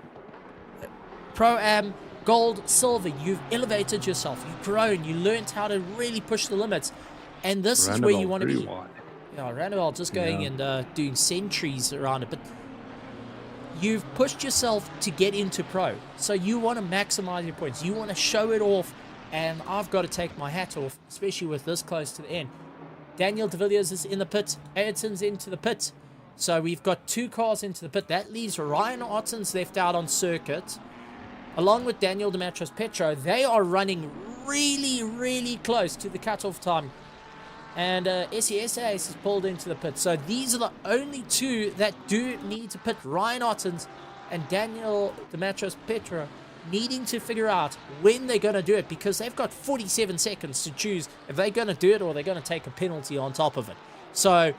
Pro-Am, Gold, Silver, you've elevated yourself, you've grown, you learned how to really push the limits. And this is where you want to be. Yeah, Randall just going and doing centuries around it. But you've pushed yourself to get into pro. So you want to maximize your points. You want to show it off. And I've got to take my hat off, especially with this close to the end. Daniel de Villiers is in the pit. Ayrton's into the pit. So we've got 2 cars into the pit. That leaves Ryan Otten's left out on circuit. Along with Daniel Dematros-Petro. They are running really, really close to the cutoff time. And SES is pulled into the pit. So these are the only 2 that do need to pit. Ryan Ottens and Daniel Dematros-Petro needing to figure out when they're going to do it, because they've got 47 seconds to choose if they're going to do it or they're going to take a penalty on top of it. So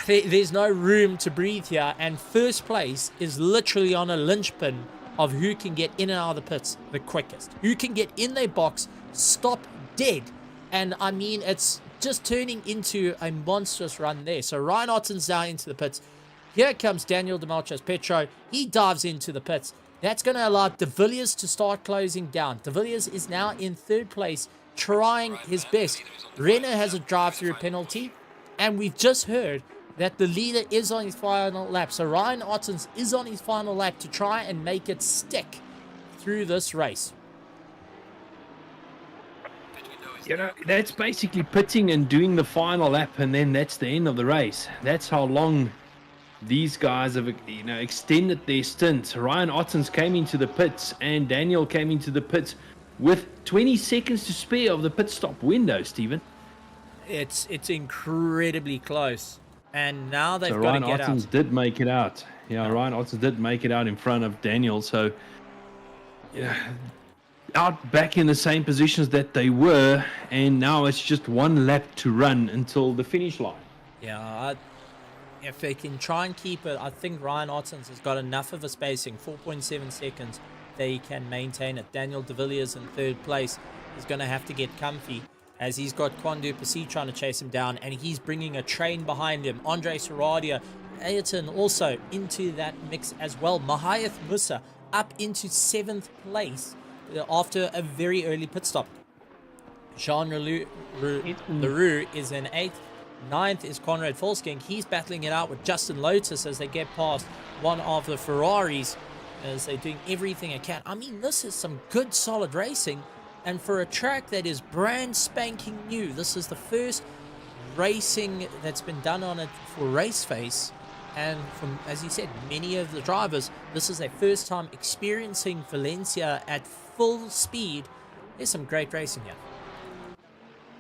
there's no room to breathe here. And first place is literally on a linchpin of who can get in and out of the pits the quickest. Who can get in their box, stop dead. And I mean, it's just turning into a monstrous run there. So Ryan Otten's down into the pits. Here comes Daniel Dematros-Petro. He dives into the pits. That's going to allow De Villiers to start closing down. De Villiers is now in 3rd place, trying his best. Renner has a drive-through penalty. And we've just heard that the leader is on his final lap. So Ryan Ottens is on his final lap to try and make it stick through this race. You know, that's basically pitting and doing the final lap, and then that's the end of the race. That's how long these guys have, extended their stint. Ryan Ottens came into the pits, and Daniel came into the pits with 20 seconds to spare of the pit stop window, Stephen. It's incredibly close, and now they've got Ryan to get Ottens out. did make it out. Ryan Ottens did make it out in front of Daniel, so out back in the same positions that they were, and now it's just 1 lap to run until the finish line. Yeah, if they can try and keep it, I think Ryan Ottens has got enough of a spacing, 4.7 seconds, they can maintain it. Daniel de Villiers in 3rd place is going to have to get comfy, as he's got Quan Duplessis trying to chase him down, and he's bringing a train behind him. Andre Serradio, Ayrton also into that mix as well. Mahayath Musa up into 7th place after a very early pit stop. Jean Leroux is in 8th. 9th is Conrad Volsking. He's battling it out with Justin Lotus as they get past one of the Ferraris, as they're doing everything they can. I mean, this is some good solid racing, and for a track that is brand spanking new, this is the first racing that's been done on it for Raceface. And from, as you said, many of the drivers, this is their first time experiencing Valencia at full speed. There's some great racing here.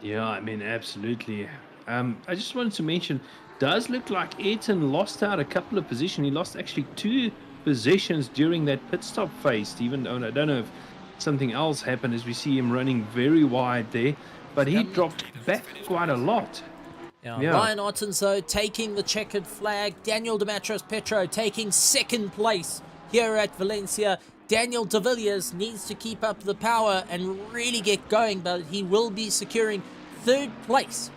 Yeah, I mean, absolutely. I just wanted to mention, does look like Ayrton lost out a couple of positions. He lost actually 2 positions during that pit stop phase, Stephen. I don't know if something else happen as we see him running very wide there, but he dropped back quite a lot. Yeah. Ryan Ottens, though, taking the checkered flag. Daniel Petro taking second place here at Valencia. Daniel de Villiers needs to keep up the power and really get going, but he will be securing third place,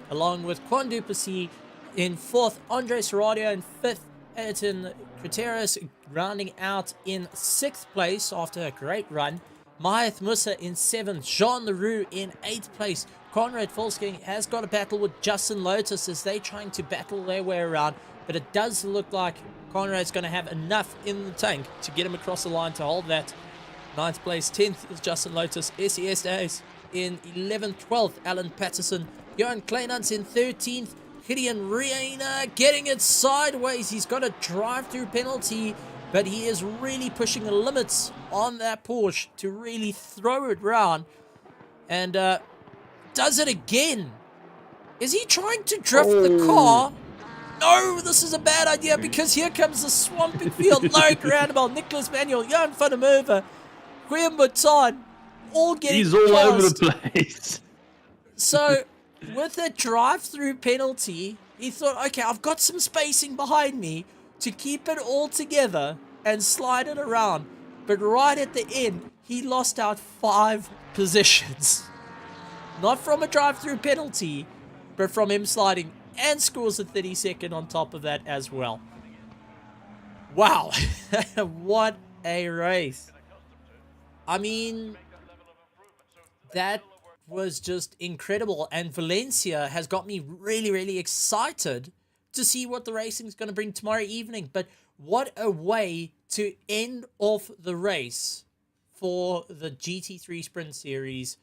along with Quan Duplessis in fourth, Andres Serradio in fifth, Ayrton Crateris rounding out in sixth place after a great run. Mahath Musa in seventh, Jean Leroux in eighth place. Conrad Volsking has got a battle with Justin Lotus as they're trying to battle their way around, but it does look like Conrad's going to have enough in the tank to get him across the line to hold that. Ninth place, 10th is Justin Lotus. SES Days in 11th, 12th, Alan Patterson. Johan Kleinans in 13th. Gideon Reina getting it sideways. He's got a drive-through penalty, but he is really pushing the limits on that Porsche to really throw it round. And does it again. Is he trying to drift the car? No, this is a bad idea because here comes the swamping field. Loic Roundabout, Nicholas Manuel, Jan van der Merwe, Graham Bouton, all getting He's all cast. over the place. So, with that drive-through penalty, he thought, okay, I've got some spacing behind me to keep it all together and slide it around. But right at the end, he lost out 5 positions. Not from a drive-through penalty, but from him sliding, and scores a 32nd on top of that as well. Wow. What a race. I mean, that was just incredible. And Valencia has got me really, really excited to see what the racing is going to bring tomorrow evening. But what a way to end off the race for the GT3 Sprint Series.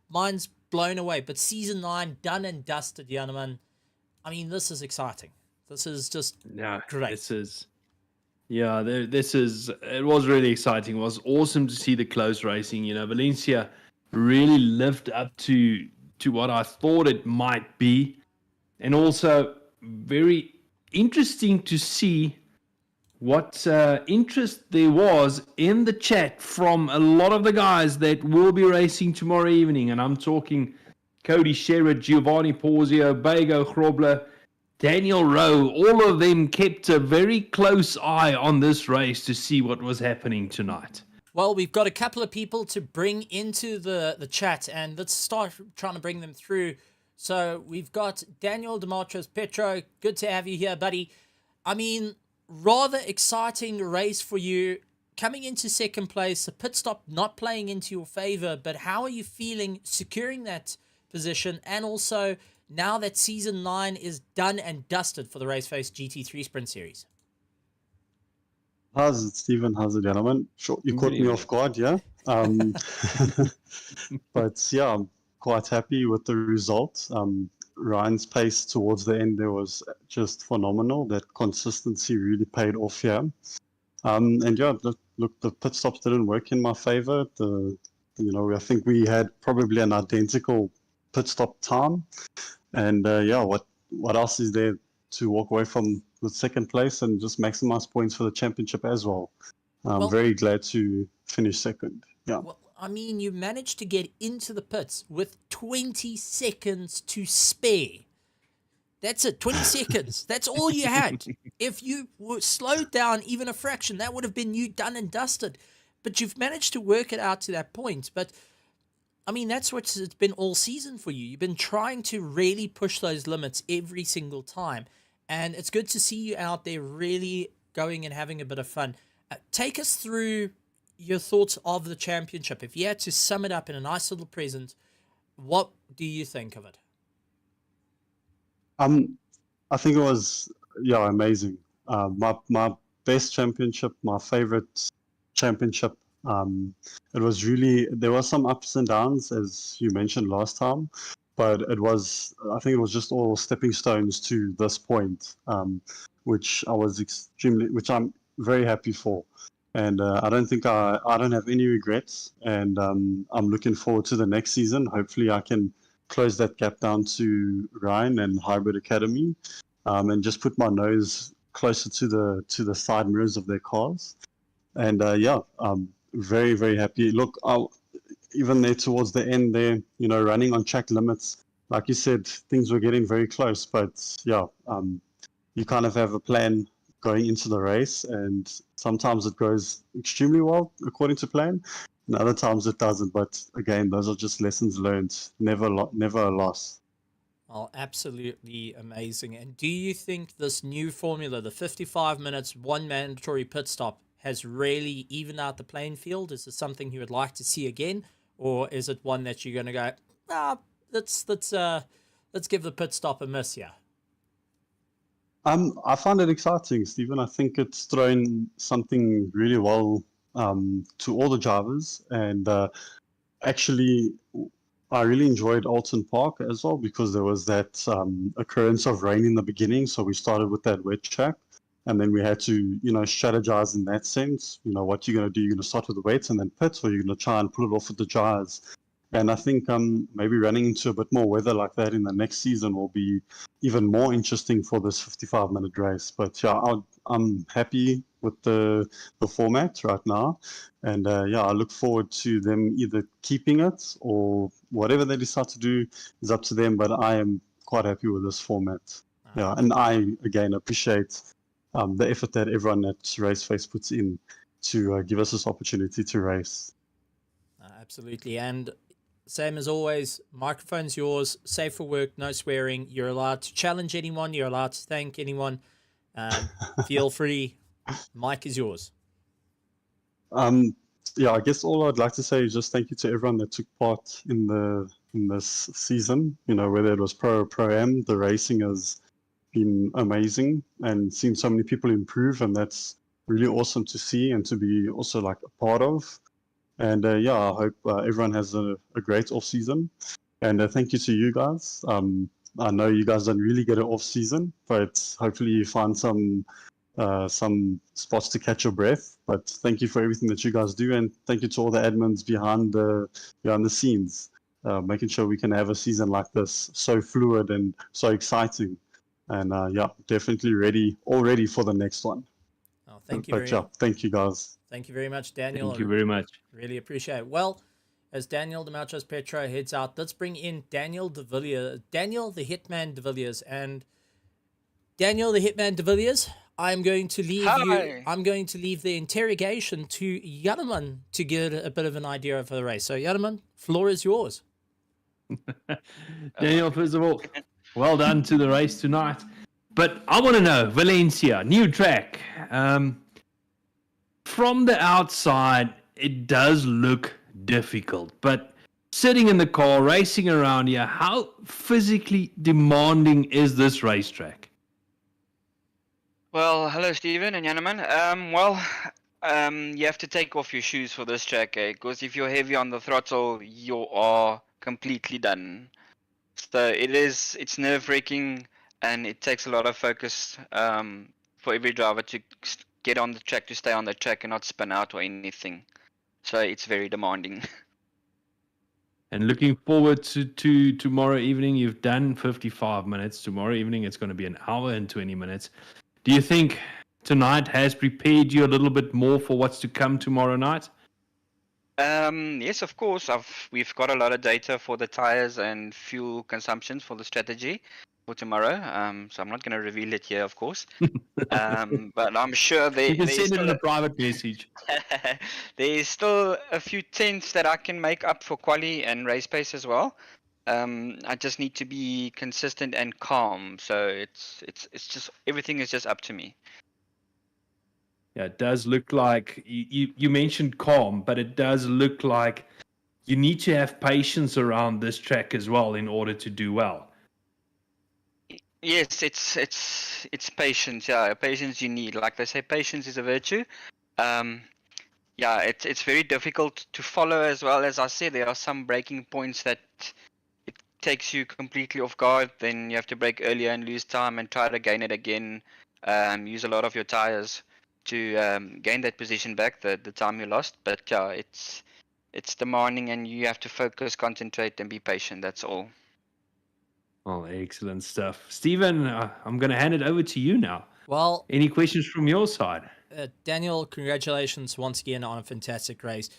Mine's blown away, but season 9 done and dusted, Janeman. I mean, this is exciting. This is just great. It was really exciting. It was awesome to see the close racing. You know, Valencia really lived up to what I thought it might be, and also very interesting to see what interest there was in the chat from a lot of the guys that will be racing tomorrow evening. And I'm talking Cody Sherrod, Giovanni Porzio, Bago Grobler, Daniel Rowe. All of them kept a very close eye on this race to see what was happening tonight. Well, we've got a couple of people to bring into the chat, and let's start trying to bring them through. So we've got Daniel Petro. Good to have you here, buddy. I mean, rather exciting race for you. Coming into second place, a pit stop not playing into your favor, but how are you feeling securing that position? And also, now that season 9 is done and dusted for the Raceface GT3 Sprint Series. How's it, Stephen? How's it, gentlemen? Sure, you caught me off guard, yeah? But yeah, I'm quite happy with the result. Ryan's pace towards the end there was just phenomenal. That consistency really paid off here. And yeah, look, the pit stops didn't work in my favor. I think we had probably an identical pit stop time. And yeah, what else is there to walk away from with second place and just maximize points for the championship as well? I'm very glad to finish second. Yeah. Well, I mean, you managed to get into the pits with 20 seconds to spare. That's it, 20 seconds. That's all you had. If you were slowed down even a fraction, that would have been you done and dusted. But you've managed to work it out to that point. But, I mean, that's what it's been all season for you. You've been trying to really push those limits every single time. And it's good to see you out there really going and having a bit of fun. Take us through your thoughts of the championship. If you had to sum it up in a nice little present, what do you think of it? I think it was amazing. My best championship, my favorite championship. It was really, there were some ups and downs as you mentioned last time, but I think it was just all stepping stones to this point, which I'm very happy for. And I don't have any regrets, and I'm looking forward to the next season. Hopefully I can close that gap down to Ryan and Hybrid Academy, and just put my nose closer to the side mirrors of their cars. And very, very happy. Look, even there towards the end there, running on track limits, like you said, things were getting very close. But yeah, you kind of have a plan going into the race, and sometimes it goes extremely well according to plan, and other times it doesn't. But again, those are just lessons learned. Never a loss. Oh, absolutely amazing. And do you think this new formula, the 55 minutes, one mandatory pit stop, has really evened out the playing field? Is this something you would like to see again? Or is it one that you're going to go, let's give the pit stop a miss here? I find it exciting, Stephen. I think it's thrown something really well to all the drivers, and actually, I really enjoyed Alton Park as well because there was that occurrence of rain in the beginning. So we started with that wet track, and then we had to, strategize in that sense. What you're going to do, you're going to start with the wets and then pits, or you're going to try and pull it off with the dries. And I think maybe running into a bit more weather like that in the next season will be even more interesting for this 55-minute race. But yeah, I'm happy with the format right now. And yeah, I look forward to them either keeping it or whatever they decide to do is up to them. But I am quite happy with this format. Yeah, and I, again, appreciate the effort that everyone at Raceface puts in to give us this opportunity to race. Absolutely. And same as always, microphone's yours, safe for work, no swearing. You're allowed to challenge anyone. You're allowed to thank anyone. Feel free. Mic is yours. Yeah, I guess all I'd like to say is just thank you to everyone that took part in this season. Whether it was pro or pro-am, the racing has been amazing and seen so many people improve, and that's really awesome to see and to be also like a part of. And yeah, I hope everyone has a great off season. And thank you to you guys. I know you guys don't really get an off season, but hopefully you find some spots to catch your breath. But thank you for everything that you guys do, and thank you to all the admins behind the scenes, making sure we can have a season like this, so fluid and so exciting. And yeah, definitely all ready for the next one. Oh, thank you. Thank you guys. Thank you very much, Daniel. Thank you very much. Really appreciate it. Well, as Daniel Speedlabs.pro heads out, let's bring in Daniel the Hitman de Villiers. And Daniel the Hitman de Villiers, I'm going to leave the interrogation to Janneman to get a bit of an idea of the race. So Janneman, floor is yours. Daniel, first of all, well done to the race tonight. But I want to know, Valencia, new track. From the outside, it does look difficult, but sitting in the car, racing around here, how physically demanding is this racetrack? Well, hello, Stephen and Janneman. You have to take off your shoes for this track, because if you're heavy on the throttle, you are completely done. So it's nerve-wracking, and it takes a lot of focus for every driver to get on the track, to stay on the track and not spin out or anything. So it's very demanding. And looking forward to tomorrow evening. You've done 55 minutes. Tomorrow evening, it's going to be an hour and 20 minutes. Do you think tonight has prepared you a little bit more for what's to come tomorrow night? Yes, of course. We've got a lot of data for the tires and fuel consumptions for the strategy for tomorrow. So I'm not going to reveal it here, of course. But I'm sure you can send it in a private message. There's still a few tenths that I can make up for quali and race pace as well. I just need to be consistent and calm. So it's just everything is just up to me. Yeah, it does look like you mentioned calm, but it does look like you need to have patience around this track as well in order to do well. Yes, it's patience. Yeah, patience you need. Like they say, patience is a virtue. Yeah, it's very difficult to follow as well. As I said, there are some braking points that it takes you completely off guard. Then you have to brake earlier and lose time and try to gain it again. Use a lot of your tires to gain that position back, the time you lost. But yeah, it's demanding, and you have to focus, concentrate, and be patient. That's all. Oh, excellent stuff. Stephen, I'm going to hand it over to you now. Well, any questions from your side? Daniel, congratulations once again on a fantastic race.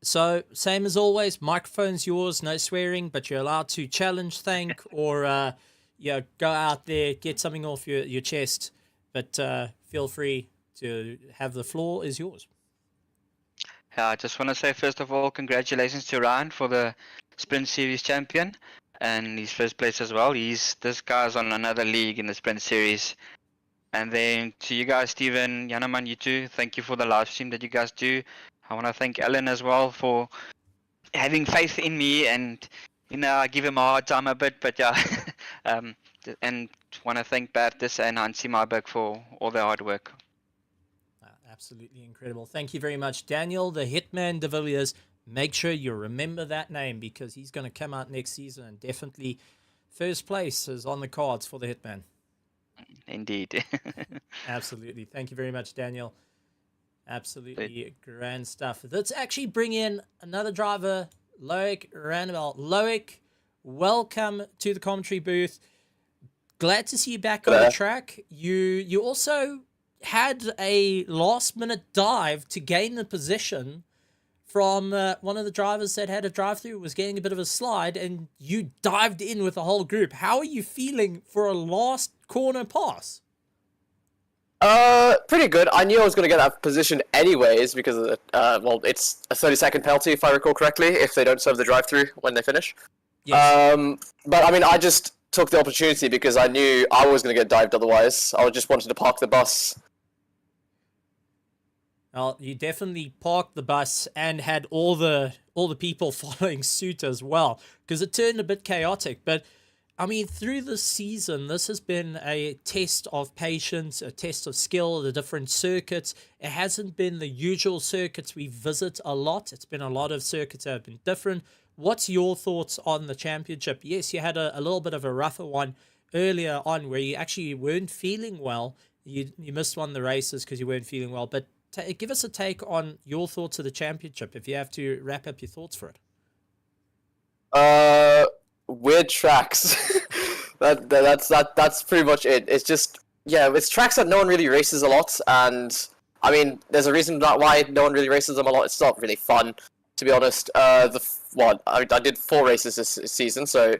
So, same as always, microphone's yours, no swearing, but you're allowed to challenge, thank, or go out there, get something off your chest. But feel free to have the floor is yours. Yeah, I just want to say, first of all, congratulations to Ryan for the Sprint Series champion and his first place as well. This guy's on another league in the Sprint Series. And then to you guys, Steven, Yanaman, you too, thank you for the live stream that you guys do. I want to thank Ellen as well for having faith in me, and I give him a hard time a bit, but yeah. And want to thank Bertus and Hansi Marburg for all their hard work. Absolutely incredible. Thank you very much, Daniel, the Hitman de Villiers. Make sure you remember that name because he's going to come out next season, and definitely first place is on the cards for the Hitman. Indeed. Absolutely. Thank you very much, Daniel. Absolutely grand stuff. Let's actually bring in another driver, Loic Randall. Loic, welcome to the commentary booth. Glad to see you back on the track. You also had a last-minute dive to gain the position from one of the drivers that had a drive-through, was getting a bit of a slide, and you dived in with the whole group. How are you feeling for a last corner pass? Pretty good. I knew I was going to get that position anyways because of the, it's a 30-second penalty if I recall correctly if they don't serve the drive-through when they finish. Yes. But I mean, I just took the opportunity because I knew I was going to get dived otherwise. I just wanted to park the bus. Well, you definitely parked the bus and had all the people following suit as well, because it turned a bit chaotic. But I mean, through the season, this has been a test of patience, a test of skill, the different circuits. It hasn't been the usual circuits we visit a lot. It's been a lot of circuits that have been different. What's your thoughts on the championship? Yes, you had a little bit of a rougher one earlier on where you actually weren't feeling well. You missed one of the races because you weren't feeling well. But give us a take on your thoughts of the championship if you have to wrap up your thoughts for it. Weird tracks. That's pretty much it. It's just, yeah, it's tracks that no one really races a lot, and I mean, there's a reason why no one really races them a lot. It's not really fun, to be honest. I did 4 races this season, so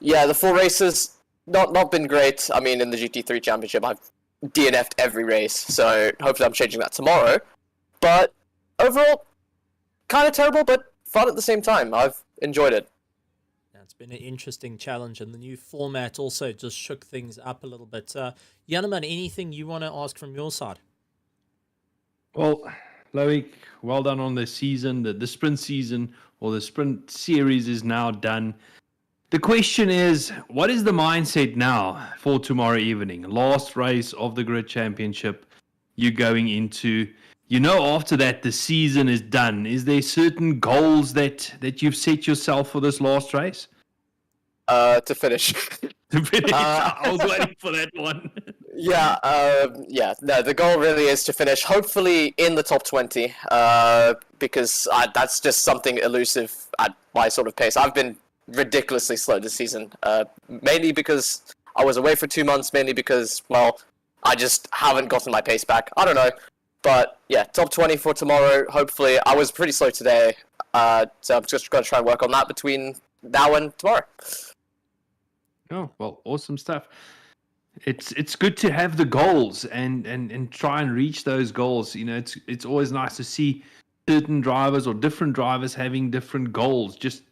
yeah, the 4 races not been great. I mean, in the GT3 Championship, I've DNF'd every race, so hopefully I'm changing that tomorrow. But overall, kind of terrible, but fun at the same time. I've enjoyed it. It's been an interesting challenge, and the new format also just shook things up a little bit. Janneman, anything you want to ask from your side? Well, Loic, well done on the season. The sprint season or the sprint series is now done. The question is, what is the mindset now for tomorrow evening? Last race of the Grid Championship you're going into. You know, after that, the season is done. Is there certain goals that you've set yourself for this last race? To finish. To finish. I was waiting for that one. No, the goal really is to finish, hopefully in the top 20, because that's just something elusive at my sort of pace. I've been ridiculously slow this season, mainly because I was away for 2 months, mainly because, well, I just haven't gotten my pace back. I don't know. But yeah, top 20 for tomorrow, hopefully. I was pretty slow today, so I'm just going to try and work on that between now and tomorrow. Oh, well, awesome stuff. It's good to have the goals and try and reach those goals. You know, it's always nice to see certain drivers or different drivers having different goals, just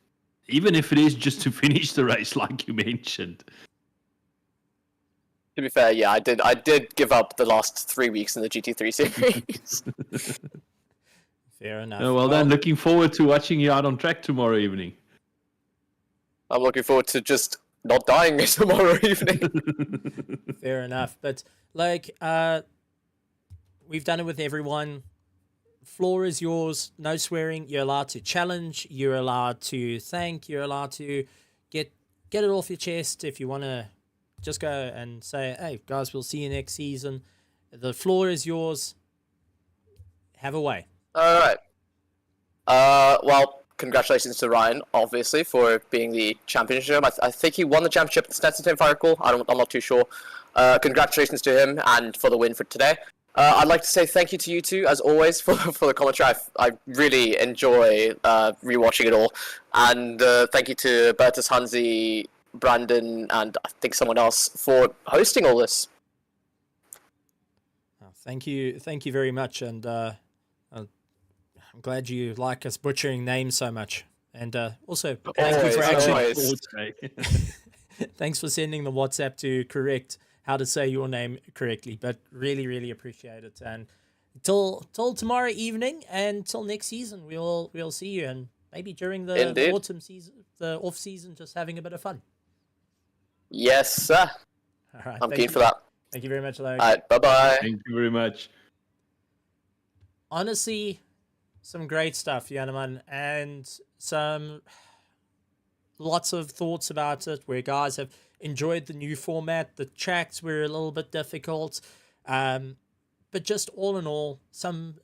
even if it is just to finish the race, like you mentioned. To be fair, yeah, I did give up the last 3 weeks in the GT3 series. Fair enough. Oh, well done. Looking forward to watching you out on track tomorrow evening. I'm looking forward to just not dying tomorrow evening. Fair enough. But, like, we've done it with everyone. Floor is yours. No swearing. You're allowed to challenge. You're allowed to thank. You're allowed to get it off your chest if you want to. Just go and say, hey, guys, we'll see you next season. The floor is yours. Have a way. All right. Well, congratulations to Ryan, obviously, for being the championship. I think he won the championship at Stetson, if I recall. I'm not too sure. Congratulations to him and for the win for today. I'd like to say thank you to you two, as always, for the commentary. I really enjoy rewatching it all. And thank you to Bertus, Hansi, Brandon, and I think someone else for hosting all this. Thank you very much, and I'm glad you like us butchering names so much. And also, thank you for Always. thanks for sending the WhatsApp to correct how to say your name correctly. But really, really appreciate it. And till tomorrow evening and till next season, we'll see you, and maybe during the autumn season, the off season, just having a bit of fun. Yes, sir. All right, I'm keen for that. Thank you very much, Larry. All right, bye-bye. Thank you very much. Honestly, some great stuff, Yaneman, and some lots of thoughts about it where guys have enjoyed the new format. The tracks were a little bit difficult, but just all in all, some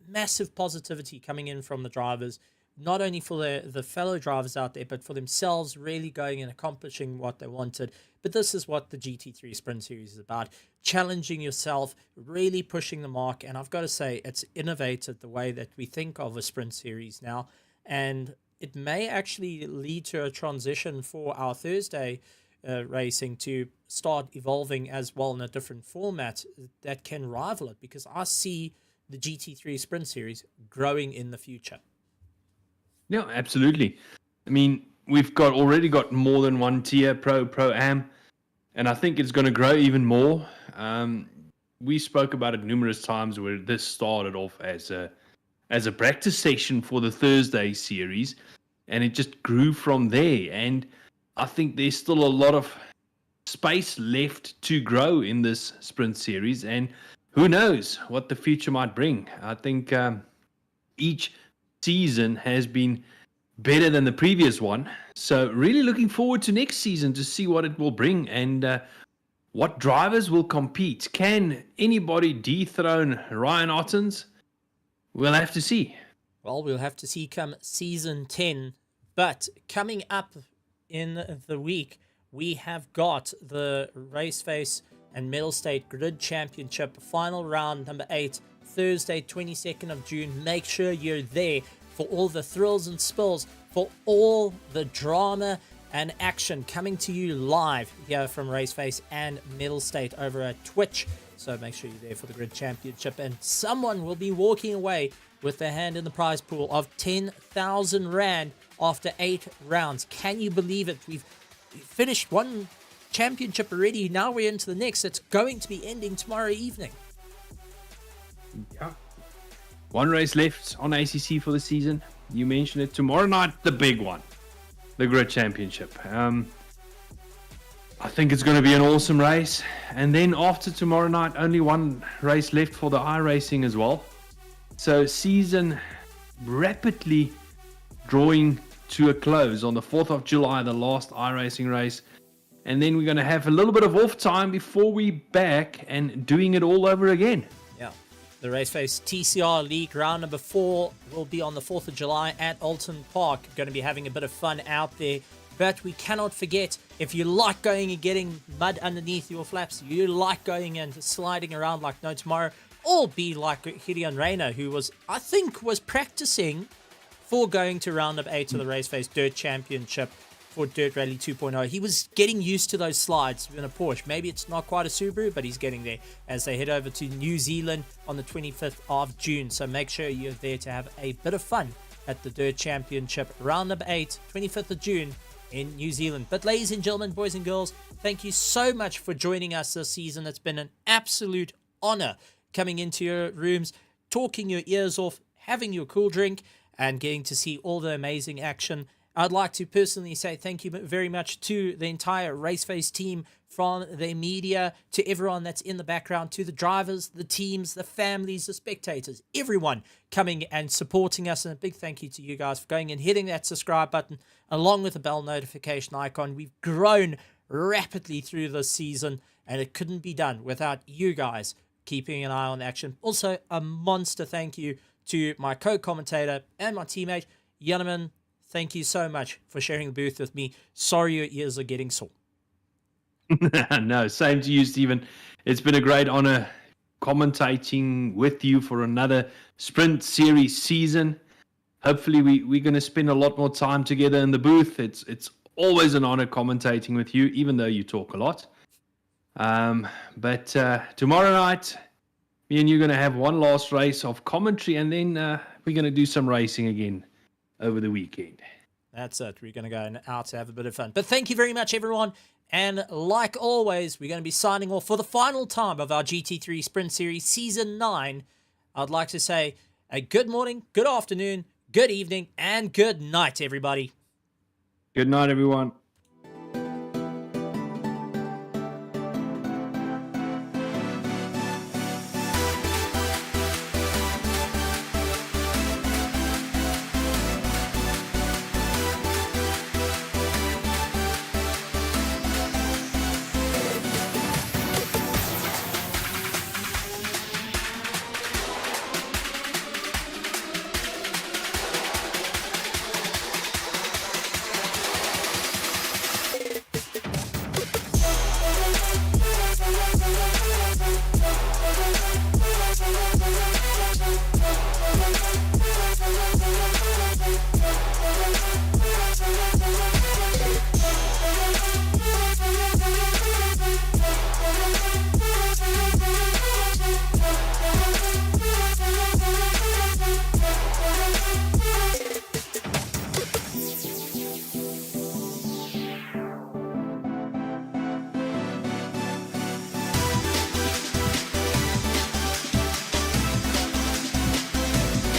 massive positivity coming in from the drivers, not only for the fellow drivers out there, but for themselves, really going and accomplishing what they wanted. But this is what the GT3 Sprint Series is about, challenging yourself, really pushing the mark. And I've got to say, it's innovated the way that we think of a Sprint Series now. And it may actually lead to a transition for our Thursday racing to start evolving as well in a different format that can rival it, because I see the GT3 Sprint Series growing in the future. Yeah, absolutely. I mean, we've already got more than one tier, Pro-Am, and I think it's going to grow even more. We spoke about it numerous times where this started off as a practice session for the Thursday series, and it just grew from there. And I think there's still a lot of space left to grow in this sprint series, and who knows what the future might bring. I think each season has been better than the previous one, so really looking forward to next season to see what it will bring and what drivers will compete. Can anybody dethrone Ryan Ottens? We'll have to see. Well, we'll have to see come season 10. But coming up in the week, we have got the Raceface and Metal State Grid Championship final round number 8, Thursday, 22nd of June. Make sure you're there for all the thrills and spills, for all the drama and action coming to you live here from Raceface and Metal State over at Twitch. So make sure you're there for the Grid Championship, and someone will be walking away with their hand in the prize pool of 10,000 Rand after 8 rounds. Can you believe it? We've finished one championship already. Now we're into the next. It's going to be ending tomorrow evening. Yeah. One race left on ACC for the season. You mentioned it. Tomorrow night, the big one, the Grid Championship. I think it's going to be an awesome race. And then after tomorrow night, only one race left for the iRacing as well. So season rapidly drawing to a close on the 4th of July, the last iRacing race. And then we're going to have a little bit of off time before we back and doing it all over again. Yeah. The Raceface TCR League round number 4 will be on the 4th of July at Alton Park. Going to be having a bit of fun out there. But we cannot forget, if you like going and getting mud underneath your flaps, you like going and sliding around like no tomorrow, or be like Gideon Reyna, who was practicing for going to round number 8 of the Raceface Dirt Championship for Dirt Rally 2.0. He was getting used to those slides in a Porsche. Maybe it's not quite a Subaru, but he's getting there as they head over to New Zealand on the 25th of June. So make sure you're there to have a bit of fun at the Dirt Championship, round number 8, 25th of June in New Zealand. But ladies and gentlemen, boys and girls, thank you so much for joining us this season. It's been an absolute honor coming into your rooms, talking your ears off, having your cool drink, and getting to see all the amazing action. I'd like to personally say thank you very much to the entire Raceface team, from the media to everyone that's in the background, to the drivers, the teams, the families, the spectators, everyone coming and supporting us. And a big thank you to you guys for going and hitting that subscribe button along with the bell notification icon. We've grown rapidly through this season, and it couldn't be done without you guys keeping an eye on action. Also, a monster thank you to my co-commentator and my teammate, Yaneman. Thank you so much for sharing the booth with me. Sorry your ears are getting sore. No, same to you, Stephen. It's been a great honor commentating with you for another Sprint Series season. Hopefully, we're going to spend a lot more time together in the booth. It's always an honor commentating with you, even though you talk a lot. But tomorrow night, me and you are going to have one last race of commentary, and then we're going to do some racing again over the weekend. That's it. We're going to go out to have a bit of fun. But thank you very much, everyone. And like always, we're going to be signing off for the final time of our GT3 Sprint Series Season 9. I'd like to say a good morning, good afternoon, good evening, and good night, everybody. Good night, everyone.